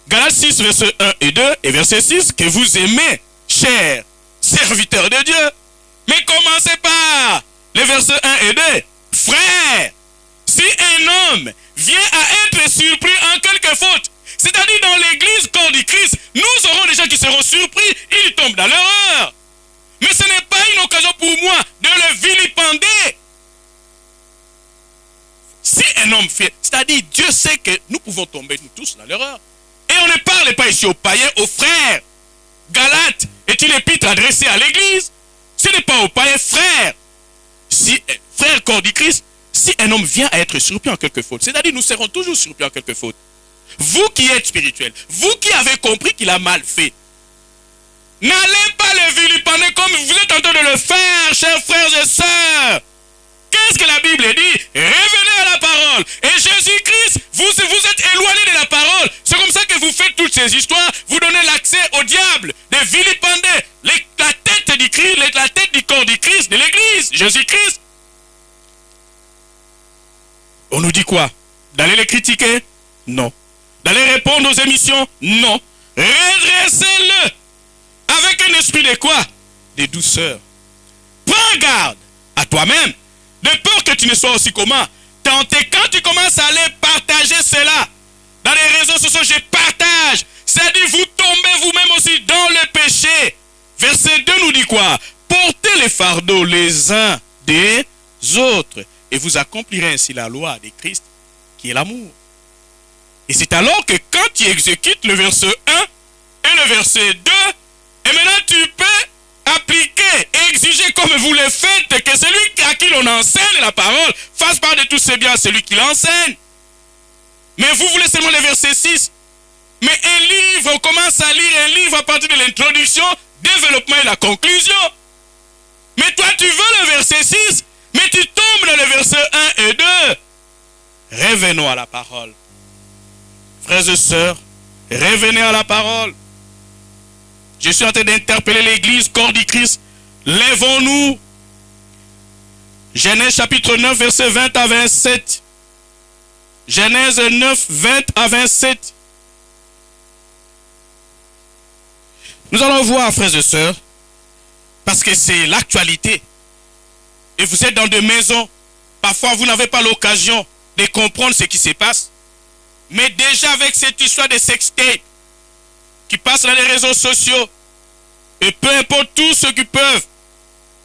Galates 6, verset 1 et 2 et verset 6, que vous aimez, chers serviteurs de Dieu. Mais commencez par les versets 1 et 2. Frères, si un homme vient à être surpris en quelque faute, c'est-à-dire dans l'église corps du Christ, nous aurons des gens qui seront surpris, ils tombent dans l'erreur. Mais ce n'est pas une occasion pour moi de le vilipender. Si un homme fait, c'est-à-dire Dieu sait que nous pouvons tomber nous tous dans l'erreur. Et on ne parle pas ici aux païens, aux frères. Galates est une épître adressée à l'église. Ce n'est pas aux païens, frères. Si, frère corps du Christ, si un homme vient à être surpris en quelque faute, c'est-à-dire nous serons toujours surpris en quelque faute. Vous qui êtes spirituel, vous qui avez compris qu'il a mal fait, n'allez pas le vilipender comme vous êtes en train de le faire, chers frères et sœurs. Qu'est-ce que la Bible dit? Revenez à la parole. Et Jésus-Christ, vous êtes éloigné de la parole. C'est comme ça que vous faites toutes ces histoires. Vous donnez l'accès au diable de vilipender la tête du Christ, la tête du corps du Christ, de l'église, Jésus-Christ. On nous dit quoi? D'aller les critiquer? Non. D'aller répondre aux émissions? Non. Redressez-le avec un esprit de quoi? De douceur. Prends garde à toi-même, de peur que tu ne sois aussi comment tenté. Quand tu commences à aller partager cela dans les réseaux sociaux, je partage. C'est-à-dire vous tombez vous-même aussi dans le péché. Verset 2 nous dit quoi? Portez les fardeaux les uns des autres et vous accomplirez ainsi la loi de Christ qui est l'amour. Et c'est alors que quand tu exécutes le verset 1 et le verset 2, et maintenant tu peux appliquer et exiger comme vous le faites que celui à qui l'on enseigne la parole fasse part de tous ses biens à celui qui l'enseigne. Mais vous voulez seulement le verset 6. Mais un livre, on commence à lire un livre à partir de l'introduction, développement et la conclusion. Mais toi tu veux le verset 6, mais tu tombes dans le verset 1 et 2. Revenons à la parole. Frères et sœurs, revenez à la parole. Je suis en train d'interpeller l'église, corps du Christ. Lèvons-nous. Genèse chapitre 9, verset 20 à 27. Genèse 9, 20 à 27. Nous allons voir, frères et sœurs, parce que c'est l'actualité. Et vous êtes dans des maisons. Parfois, vous n'avez pas l'occasion de comprendre ce qui se passe. Mais déjà avec cette histoire de sextape qui passe dans les réseaux sociaux, et peu importe tous ceux qui peuvent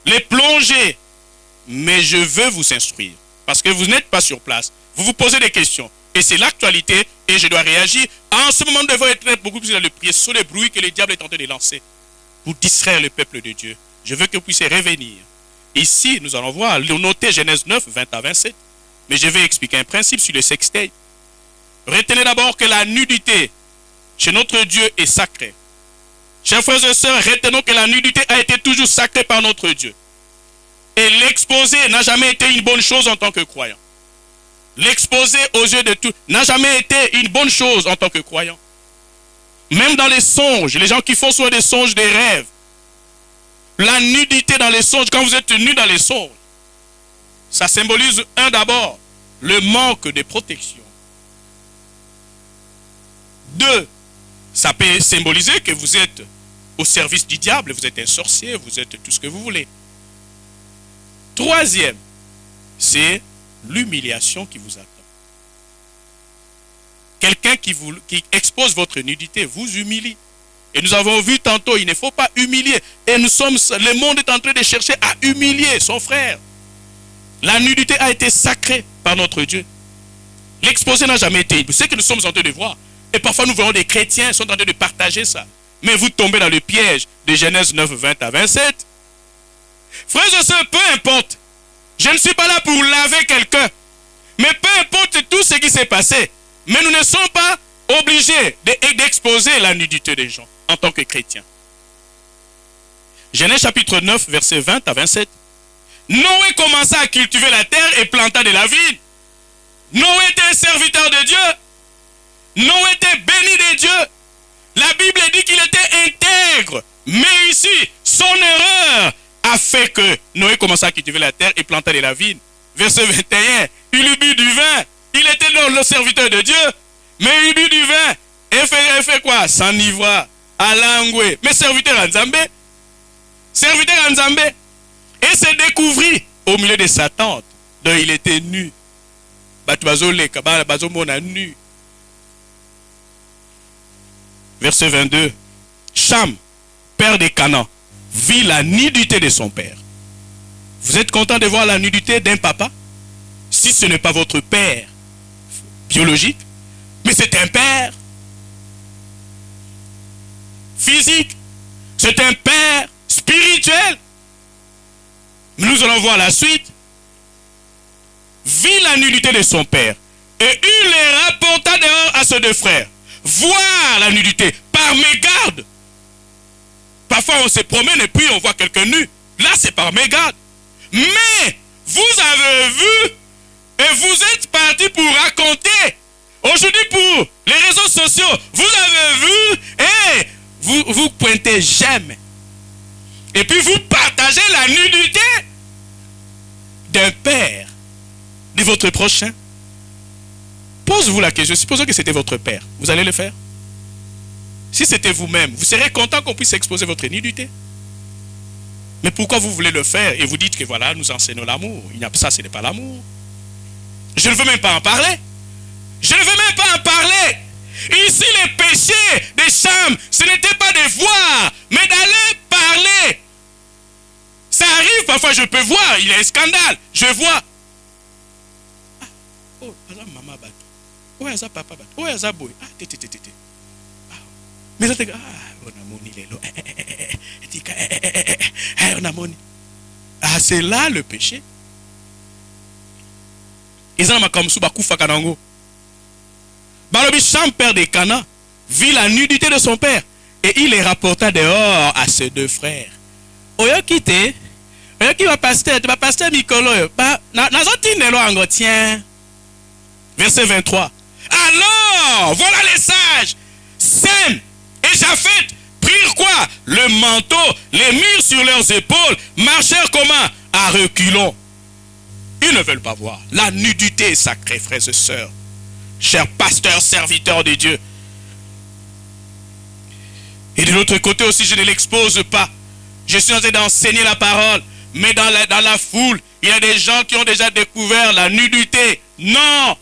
les plonger, mais je veux vous instruire, parce que vous n'êtes pas sur place, vous vous posez des questions, et c'est l'actualité, et je dois réagir. En ce moment, nous devons être beaucoup plus dans le prier sur les bruits que le diable est en train de lancer, pour distraire le peuple de Dieu. Je veux que vous puissiez revenir. Ici, nous allons voir, noter Genèse 9, 20 à 27, mais je vais expliquer un principe sur le sextape. Retenez d'abord que la nudité chez notre Dieu est sacrée. Chers frères et sœurs, retenons que la nudité a été toujours sacrée par notre Dieu. Et l'exposer n'a jamais été une bonne chose en tant que croyant. L'exposer aux yeux de tous n'a jamais été une bonne chose en tant que croyant. Même dans les songes, les gens qui font soit des songes, des rêves. La nudité dans les songes, quand vous êtes nu dans les songes, ça symbolise d'abord, le manque de protection. 2, ça peut symboliser que vous êtes au service du diable, vous êtes un sorcier, vous êtes tout ce que vous voulez. 3e, c'est l'humiliation qui vous attend. Quelqu'un qui expose votre nudité vous humilie. Et nous avons vu tantôt, il ne faut pas humilier. Et le monde est en train de chercher à humilier son frère. La nudité a été sacrée par notre Dieu. L'exposé n'a jamais été. C'est ce que nous sommes en train de voir. Et parfois nous voyons des chrétiens qui sont en train de partager ça. Mais vous tombez dans le piège de Genèse 9, 20 à 27. Frères et sœurs, peu importe. Je ne suis pas là pour laver quelqu'un. Mais peu importe tout ce qui s'est passé. Mais nous ne sommes pas obligés d'exposer la nudité des gens en tant que chrétiens. Genèse chapitre 9, verset 20 à 27. Noé commença à cultiver la terre et planta de la vigne. Noé était un serviteur de Dieu. Noé était béni de Dieu. La Bible dit qu'il était intègre. Mais ici, son erreur a fait que Noé commença à cultiver la terre et planta de la vigne. Verset 21, il but du vin. Il était le serviteur de Dieu. Mais il but du vin. Et fait quoi? S'enivra, alangwe. Mais serviteur en Zambé. Serviteur en Zambé. Et se découvrit au milieu de sa tente. Donc il était nu. Nu. Verset 22. Cham, père de Canaan, vit la nudité de son père. Vous êtes content de voir la nudité d'un papa? Si ce n'est pas votre père biologique, mais c'est un père physique, c'est un père spirituel. Nous allons voir la suite. Vit la nudité de son père et il les rapporta dehors à ses 2 frères. Voir la nudité par mégarde. Parfois on se promène et puis on voit quelqu'un nu. Là c'est par mégarde. Mais vous avez vu et vous êtes parti pour raconter. Aujourd'hui pour les réseaux sociaux, vous avez vu et vous pointez j'aime. Et puis vous partagez la nudité d'un père, de votre prochain. Pose-vous la question, supposons que c'était votre père, vous allez le faire? Si c'était vous-même, vous serez content qu'on puisse exposer votre nudité? Mais pourquoi vous voulez le faire et vous dites que voilà, nous enseignons l'amour? Ça, ce n'est pas l'amour. Je ne veux même pas en parler. Je ne veux même pas en parler. Ici, les péchés des Cham, ce n'était pas de voir, mais d'aller parler. Ça arrive, parfois je peux voir, il y a un scandale, je vois. Ah, oh, maman bateau. Oh, ça papa bateau. Oh, ça boy. Ah, tété. Ah, mais ça te on a moni lelo. On a moni. Ah, c'est là le péché. Ils ont comme sous Bakoufa Kanango. Balobi Cham, père de Canaan, vit la nudité de son père et il les rapporta dehors à ses 2 frères. Oyo quitté. Qui va pasteur Mikolo. Verset 23. Alors, voilà les sages. Sem et Japheth prirent quoi? Le manteau, les mirent sur leurs épaules, marchèrent comment? À reculons. Ils ne veulent pas voir. La nudité est sacrée, frères et sœurs. Chers pasteurs, serviteurs de Dieu. Et de l'autre côté aussi, je ne l'expose pas. Je suis en train d'enseigner la parole. Mais dans la foule, il y a des gens qui ont déjà découvert la nudité. Non.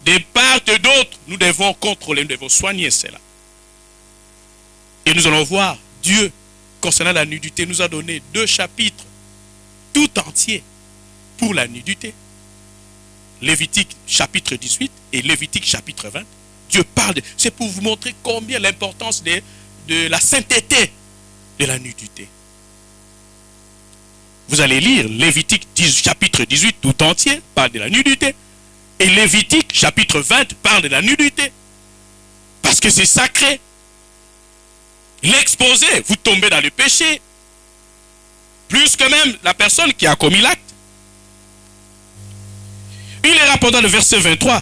De part et d'autre, nous devons contrôler, nous devons soigner cela. Et nous allons voir, Dieu, concernant la nudité, nous a donné 2 chapitres tout entiers pour la nudité. Lévitique chapitre 18 et Lévitique chapitre 20. Dieu parle, c'est pour vous montrer combien l'importance de la sainteté de la nudité. Vous allez lire Lévitique chapitre 18 tout entier, parle de la nudité. Et Lévitique chapitre 20 parle de la nudité. Parce que c'est sacré. L'exposer, vous tombez dans le péché. Plus que même la personne qui a commis l'acte. Il est rapporté dans le verset 23.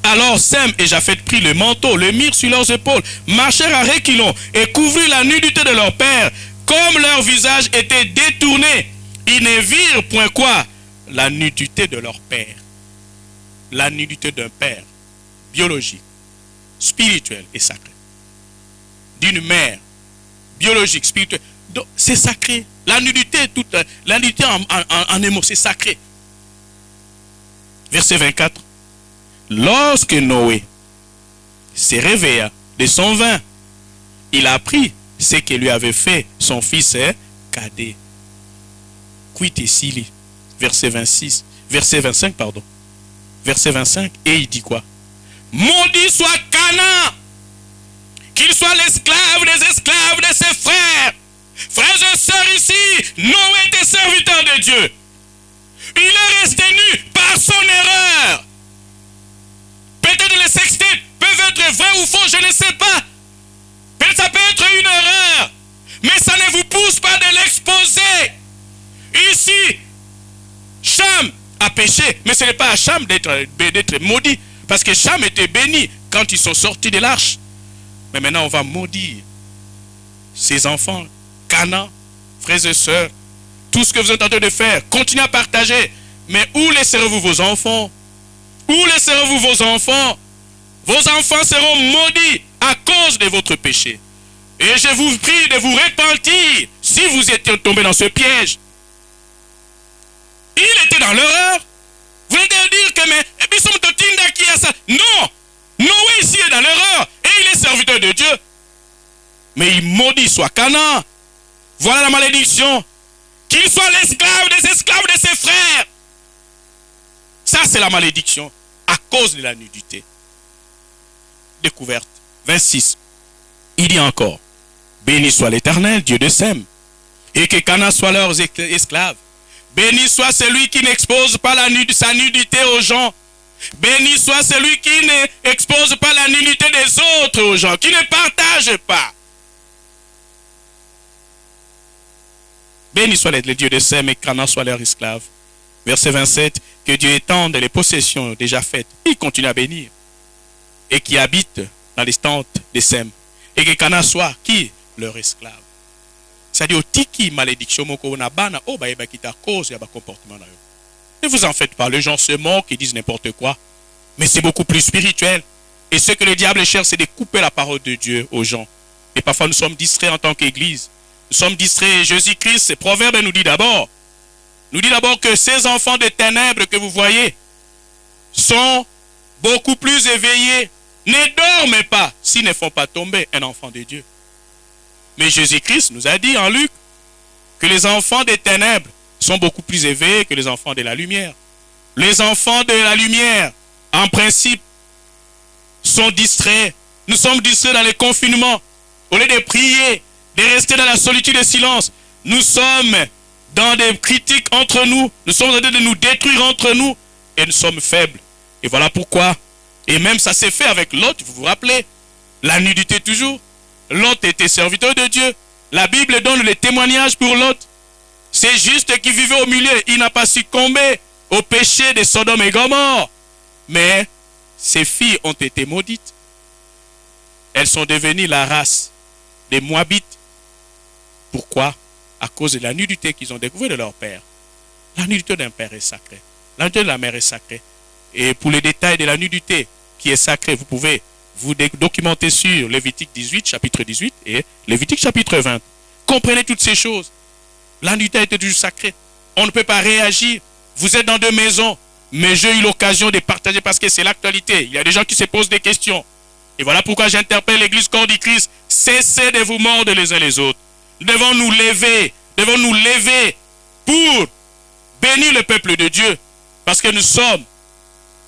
Alors Sem et Japheth prirent le manteau, le mirent sur leurs épaules, marchèrent à reculons et couvrirent la nudité de leur père. Comme leur visage était détourné, ils ne virent point quoi? La nudité de leur père. La nudité d'un père biologique, spirituel et sacré. D'une mère biologique, spirituelle. Donc c'est sacré. La nudité, la nudité en émo, c'est sacré. Verset 24. Lorsque Noé se réveilla de son vin, il apprit ce que lui avait fait son fils cadet. Quitte ici, verset 26, verset 25, pardon. Verset 25, et il dit quoi? Maudit soit Canaan, qu'il soit l'esclave des esclaves de ses frères. Frères et sœurs, ici, Noé était serviteur de Dieu. Il est resté nu par son erreur. Peut-être les sextés peuvent être vrais ou faux, je ne sais pas. Peut-être ça peut être une erreur. Mais ça ne vous pousse pas de l'exposer. Ici, Cham a péché, mais ce n'est pas à Cham d'être maudit. Parce que Cham était béni quand ils sont sortis de l'arche. Mais maintenant, on va maudire ses enfants, Canaan, frères et sœurs. Tout ce que vous êtes en train de faire, continuez à partager. Mais où laisserez-vous vos enfants? Où laisserez-vous vos enfants? Vos enfants seront maudits à cause de votre péché. Et je vous prie de vous repentir si vous étiez tombé dans ce piège. Il était dans l'erreur. Vous allez dire que mais qui a ça? Non. Noé ici est dans l'erreur. Et il est serviteur de Dieu. Mais il maudit soit Canaan. Voilà la malédiction. Qu'il soit l'esclave des esclaves de ses frères. Ça, c'est la malédiction à cause de la nudité. Découverte. 26. Il dit encore, béni soit l'Éternel, Dieu de Sem, et que Canaan soit leurs esclaves. Béni soit celui qui n'expose pas sa nudité aux gens. Béni soit celui qui n'expose pas la nudité des autres aux gens, qui ne partage pas. Béni soit le Dieu de Sem et Canaan soit leur esclave. Verset 27, que Dieu étende les possessions déjà faites. Il continue à bénir. Et qui habite dans les tentes de Sem. Et que Canaan soit qui? Leur esclave. C'est-à-dire, tiki malédiction, moko nabana, oh ba eba kita cause ya ba comportement na yo. Ne vous en faites pas, les gens se moquent et disent n'importe quoi. Mais c'est beaucoup plus spirituel. Et ce que le diable cherche, c'est de couper la parole de Dieu aux gens. Et parfois, nous sommes distraits en tant qu'Église. Nous sommes distraits. Jésus-Christ, ce proverbe nous dit d'abord que ces enfants de ténèbres que vous voyez sont beaucoup plus éveillés. Ne dorment pas s'ils ne font pas tomber un enfant de Dieu. Mais Jésus-Christ nous a dit en Luc que les enfants des ténèbres sont beaucoup plus éveillés que les enfants de la lumière. Les enfants de la lumière, en principe, sont distraits. Nous sommes distraits dans les confinements. Au lieu de prier, de rester dans la solitude et silence, nous sommes dans des critiques entre nous. Nous sommes en train de nous détruire entre nous et nous sommes faibles. Et voilà pourquoi. Et même ça s'est fait avec Lot, vous vous rappelez. La nudité toujours. Lot était serviteur de Dieu. La Bible donne le témoignage pour Lot. C'est juste qu'il vivait au milieu. Il n'a pas succombé au péché de Sodome et Gomorrhe. Mais ses filles ont été maudites. Elles sont devenues la race des Moabites. Pourquoi? À cause de la nudité qu'ils ont découvert de leur père. La nudité d'un père est sacrée. La nudité de la mère est sacrée. Et pour les détails de la nudité qui est sacrée, vous pouvez vous documenter sur Lévitique 18, chapitre 18 et Lévitique chapitre 20. Comprenez toutes ces choses. La nudité est toujours sacrée. On ne peut pas réagir. Vous êtes dans deux maisons, mais j'ai eu l'occasion de partager parce que c'est l'actualité. Il y a des gens qui se posent des questions. Et voilà pourquoi j'interpelle l'église corps du Christ. Cessez de vous mordre les uns les autres. Nous devons nous lever pour bénir le peuple de Dieu. Parce que nous sommes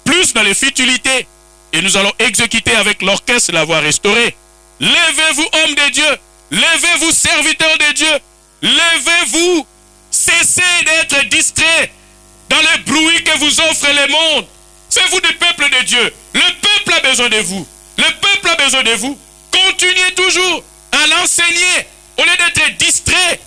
plus dans les futilités. Et nous allons exécuter avec l'orchestre la voix restaurée. Levez-vous, hommes de Dieu. Levez-vous, serviteurs de Dieu. Levez-vous. Cessez d'être distraits dans le bruit que vous offre le monde. C'est vous le peuple de Dieu. Le peuple a besoin de vous. Le peuple a besoin de vous. Continuez toujours à l'enseigner au lieu d'être distrait.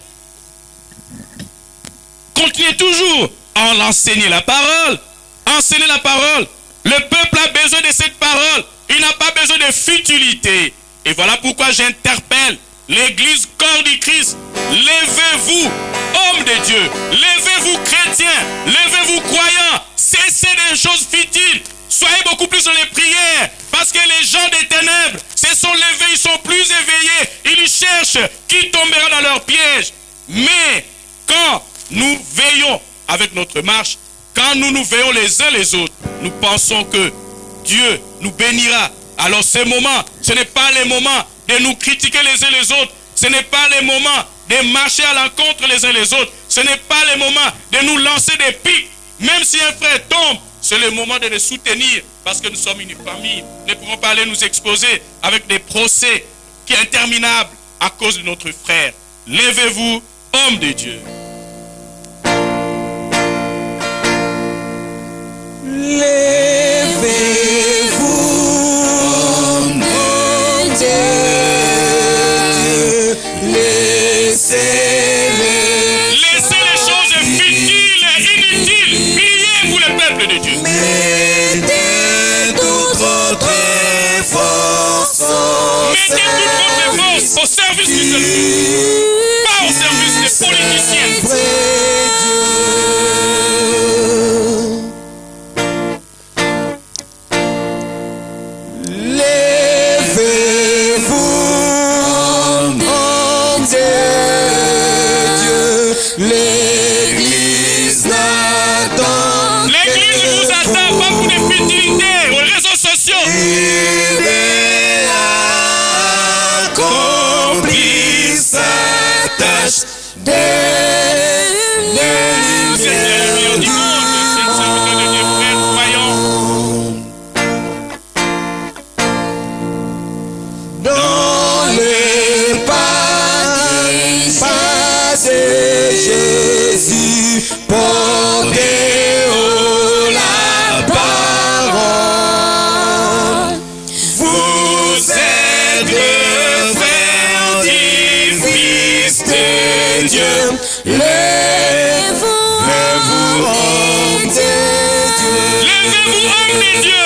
Continuez toujours à l'enseigner la parole. Enseignez la parole. Le peuple a besoin de cette parole. Il n'a pas besoin de futilité. Et voilà pourquoi j'interpelle l'église corps du Christ. Levez-vous, hommes de Dieu. Levez-vous, chrétiens. Levez-vous, croyants. Cessez des choses futiles. Soyez beaucoup plus dans les prières. Parce que les gens des ténèbres se sont levés. Ils sont plus éveillés. Ils cherchent qui tombera dans leur piège. Mais quand nous veillons avec notre marche, quand nous nous veillons les uns les autres, nous pensons que Dieu nous bénira. Alors ce moment, ce n'est pas le moment de nous critiquer les uns les autres. Ce n'est pas le moment de marcher à l'encontre les uns les autres. Ce n'est pas le moment de nous lancer des pics. Même si un frère tombe, c'est le moment de le soutenir. Parce que nous sommes une famille. Nous ne pouvons pas aller nous exposer avec des procès qui sont interminables à cause de notre frère. Levez-vous, hommes de Dieu. Levez-vous, hommes de Dieu, laissez les choses futiles et inutiles. Priez pour le peuple de Dieu. mettez toute votre force Mettez toute votre force au service du Seigneur, pas au service des politiciens. L'église n'attend. L'église vous attend pas pour des futilités aux réseaux sociaux. Il accomplit sa tâche de C'est la lumière du monde. C'est le serviteur de Dieu, frère croyant. dans les pas de Jésus, portez haut la parole. Vous êtes le verdict de Dieu. Levez-vous, hommes de Dieu. Levez-vous, hommes de Dieu,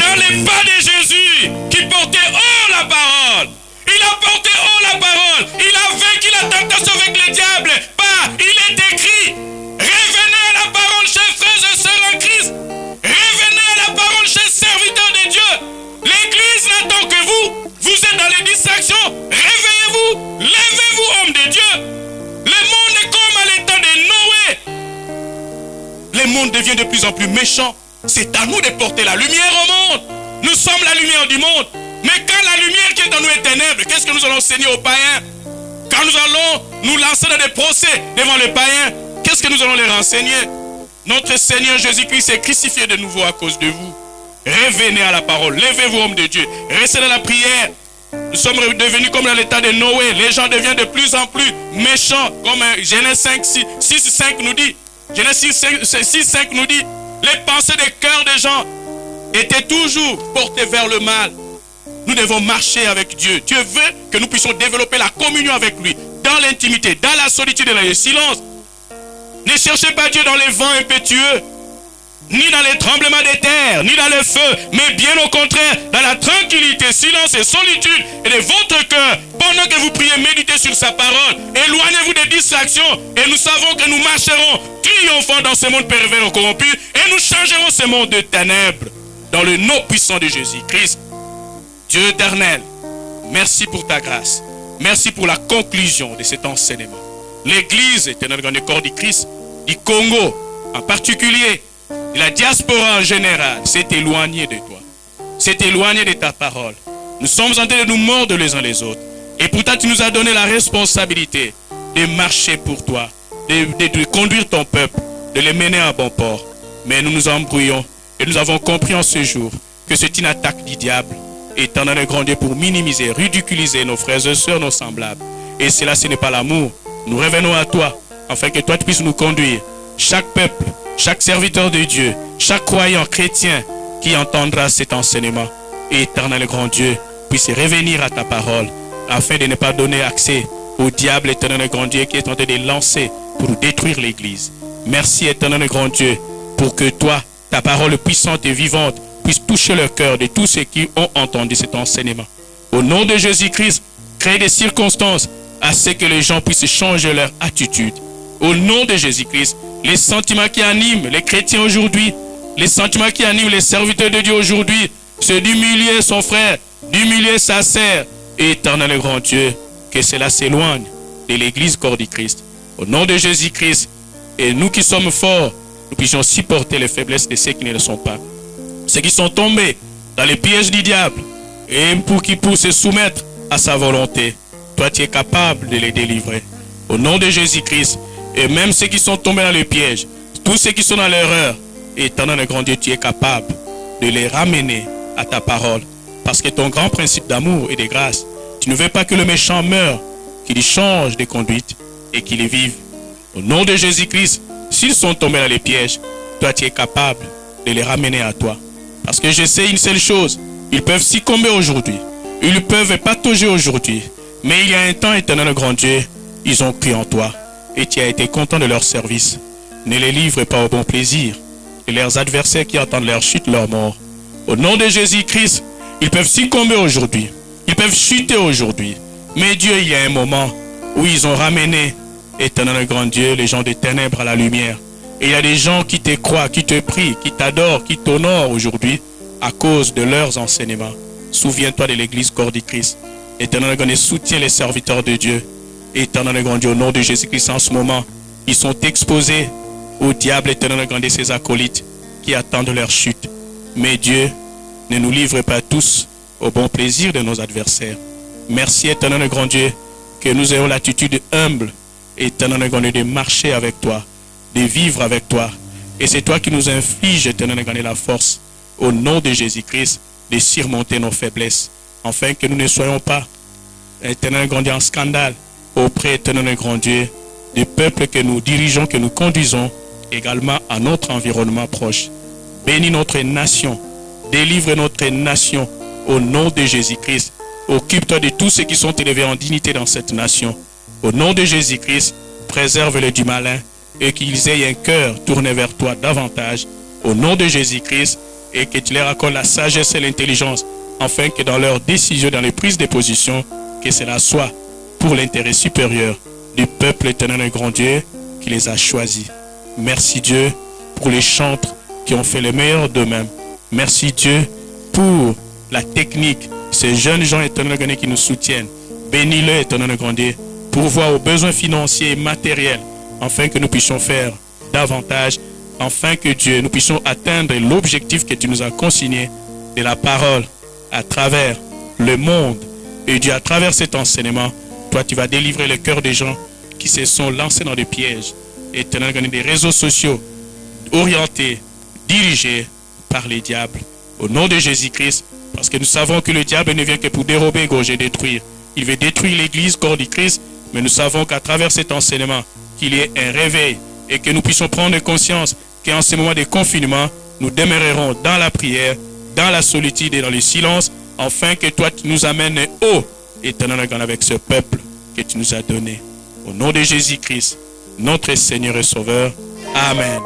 dans les pas de Jésus, qui portait haut la parole. Il a porté haut la parole. Il a vaincu la tentation avec le diable. Il est écrit. Revenez à la parole, chers frères et sœurs en Christ. Revenez à la parole, chers serviteurs de Dieu. L'église n'attend que vous. Vous êtes dans les distractions. Réveillez-vous. Levez-vous, hommes de Dieu. Le monde est comme à l'état de Noé. Le monde devient de plus en plus méchant. C'est à nous de porter la lumière au monde. Nous sommes la lumière du monde. Mais quand la lumière qui est en nous est ténèbre, qu'est-ce que nous allons enseigner aux païens? Quand nous allons nous lancer dans des procès devant les païens, qu'est-ce que nous allons les renseigner? Notre Seigneur Jésus-Christ est crucifié de nouveau à cause de vous. Revenez à la parole. Levez-vous, hommes de Dieu. Restez dans la prière. Nous sommes devenus comme dans l'état de Noé. Les gens deviennent de plus en plus méchants. Comme Genèse 6:5 nous dit. Genèse 6:5 nous dit. Les pensées des cœurs des gens étaient toujours portées vers le mal. Nous devons marcher avec Dieu. Dieu veut que nous puissions développer la communion avec lui. Dans l'intimité, dans la solitude et dans le silence. Ne cherchez pas Dieu dans les vents impétueux, ni dans les tremblements des terres, ni dans le feu, mais bien au contraire, dans la tranquillité, silence et solitude et de votre cœur. Pendant que vous priez, méditez sur sa parole. Éloignez-vous des distractions et nous savons que nous marcherons triomphant dans ce monde pervers et corrompu et nous changerons ce monde de ténèbres dans le nom puissant de Jésus-Christ. Dieu éternel, merci pour ta grâce. Merci pour la conclusion de cet enseignement. L'Église éternelle dans le corps du Christ, du Congo en particulier, la diaspora en général s'est éloignée de toi, s'est éloignée de ta parole. Nous sommes en train de nous mordre les uns les autres. Et pourtant, tu nous as donné la responsabilité de marcher pour toi, de conduire ton peuple, de les mener à bon port. Mais nous nous embrouillons et nous avons compris en ce jour que c'est une attaque du diable, étant dans le grand Dieu pour minimiser, ridiculiser nos frères et sœurs, nos semblables. Et cela, ce n'est pas l'amour. Nous revenons à toi, afin que toi tu puisses nous conduire. Chaque peuple, chaque serviteur de Dieu, chaque croyant chrétien qui entendra cet enseignement, éternel grand Dieu, puisse revenir à ta parole, afin de ne pas donner accès au diable, éternel grand Dieu, qui est en train de lancer pour détruire l'Église. Merci, éternel grand Dieu, pour que toi, ta parole puissante et vivante, puisse toucher le cœur de tous ceux qui ont entendu cet enseignement. Au nom de Jésus-Christ, crée des circonstances à ce que les gens puissent changer leur attitude. Au nom de Jésus-Christ, les sentiments qui animent les chrétiens aujourd'hui, les sentiments qui animent les serviteurs de Dieu aujourd'hui, c'est d'humilier son frère, d'humilier sa sœur. Éternel grand Dieu, que cela s'éloigne de l'Église corps du Christ. Au nom de Jésus-Christ, et nous qui sommes forts, nous puissions supporter les faiblesses de ceux qui ne le sont pas. Ceux qui sont tombés dans les pièges du diable, et pour qu'ils puissent se soumettre à sa volonté. Toi, tu es capable de les délivrer. Au nom de Jésus-Christ, et même ceux qui sont tombés dans le piège, tous ceux qui sont dans l'erreur, éternel grand Dieu, tu es capable de les ramener à ta parole. Parce que ton grand principe d'amour et de grâce, tu ne veux pas que le méchant meure, qu'il change de conduite et qu'il vive. Au nom de Jésus-Christ, s'ils sont tombés dans les pièges, toi tu es capable de les ramener à toi. Parce que je sais une seule chose, ils peuvent succomber aujourd'hui, ils peuvent patauger aujourd'hui, mais il y a un temps, éternel grand Dieu, ils ont cru en toi et tu as été content de leur service. Ne les livre pas au bon plaisir de leurs adversaires qui attendent leur chute, leur mort. Au nom de Jésus-Christ, ils peuvent succomber aujourd'hui, ils peuvent chuter aujourd'hui, mais Dieu, il y a un moment où ils ont ramené, éternel grand Dieu, les gens des ténèbres à la lumière. Et il y a des gens qui te croient, qui te prient, qui t'adorent, qui t'honorent aujourd'hui à cause de leurs enseignements. Souviens-toi de l'Église corps du Christ. Éternel grand Dieu, soutiens les serviteurs de Dieu. Éternel grand Dieu, au nom de Jésus-Christ, en ce moment, ils sont exposés au diable, éternel grand Dieu, ses acolytes qui attendent leur chute. Mais Dieu, ne nous livre pas tous au bon plaisir de nos adversaires. Merci, éternel grand Dieu, que nous ayons l'attitude humble, éternel grand Dieu, de marcher avec toi, de vivre avec toi. Et c'est toi qui nous infliges, éternel grand Dieu, la force, au nom de Jésus-Christ, de surmonter nos faiblesses, afin que nous ne soyons pas, éternel grand Dieu, en scandale auprès, éternel grand Dieu, des peuples que nous dirigeons, que nous conduisons, également à notre environnement proche. Bénis notre nation, délivre notre nation, au nom de Jésus-Christ. Occupe-toi de tous ceux qui sont élevés en dignité dans cette nation. Au nom de Jésus-Christ, préserve-les du malin et qu'ils aient un cœur tourné vers toi davantage. Au nom de Jésus-Christ, et que tu leur accordes la sagesse et l'intelligence, afin que dans leurs décisions, dans les prises de position, que cela soit pour l'intérêt supérieur du peuple éternel et grand Dieu qui les a choisis. Merci Dieu pour les chantres qui ont fait le meilleur d'eux-mêmes. Merci Dieu pour la technique, ces jeunes gens éternels qui nous soutiennent. Bénis-le éternel grand Dieu, pourvoir aux besoins financiers et matériels, afin que nous puissions faire davantage, afin que Dieu, nous puissions atteindre l'objectif que tu nous as consigné de la parole à travers le monde. Et Dieu, à travers cet enseignement, toi tu vas délivrer le cœur des gens qui se sont lancés dans des pièges, éternel grand Dieu, des réseaux sociaux orientés, dirigés par les diables. Au nom de Jésus-Christ, parce que nous savons que le diable ne vient que pour dérober, égorger, détruire. Il veut détruire l'Église, corps du Christ, mais nous savons qu'à travers cet enseignement, qu'il y ait un réveil et que nous puissions prendre conscience qu'en ce moment de confinement, nous demeurerons dans la prière, dans la solitude et dans le silence, afin que toi tu nous amènes haut, éternel grand, avec ce peuple que tu nous as donné. Au nom de Jésus-Christ, notre Seigneur et Sauveur. Amen.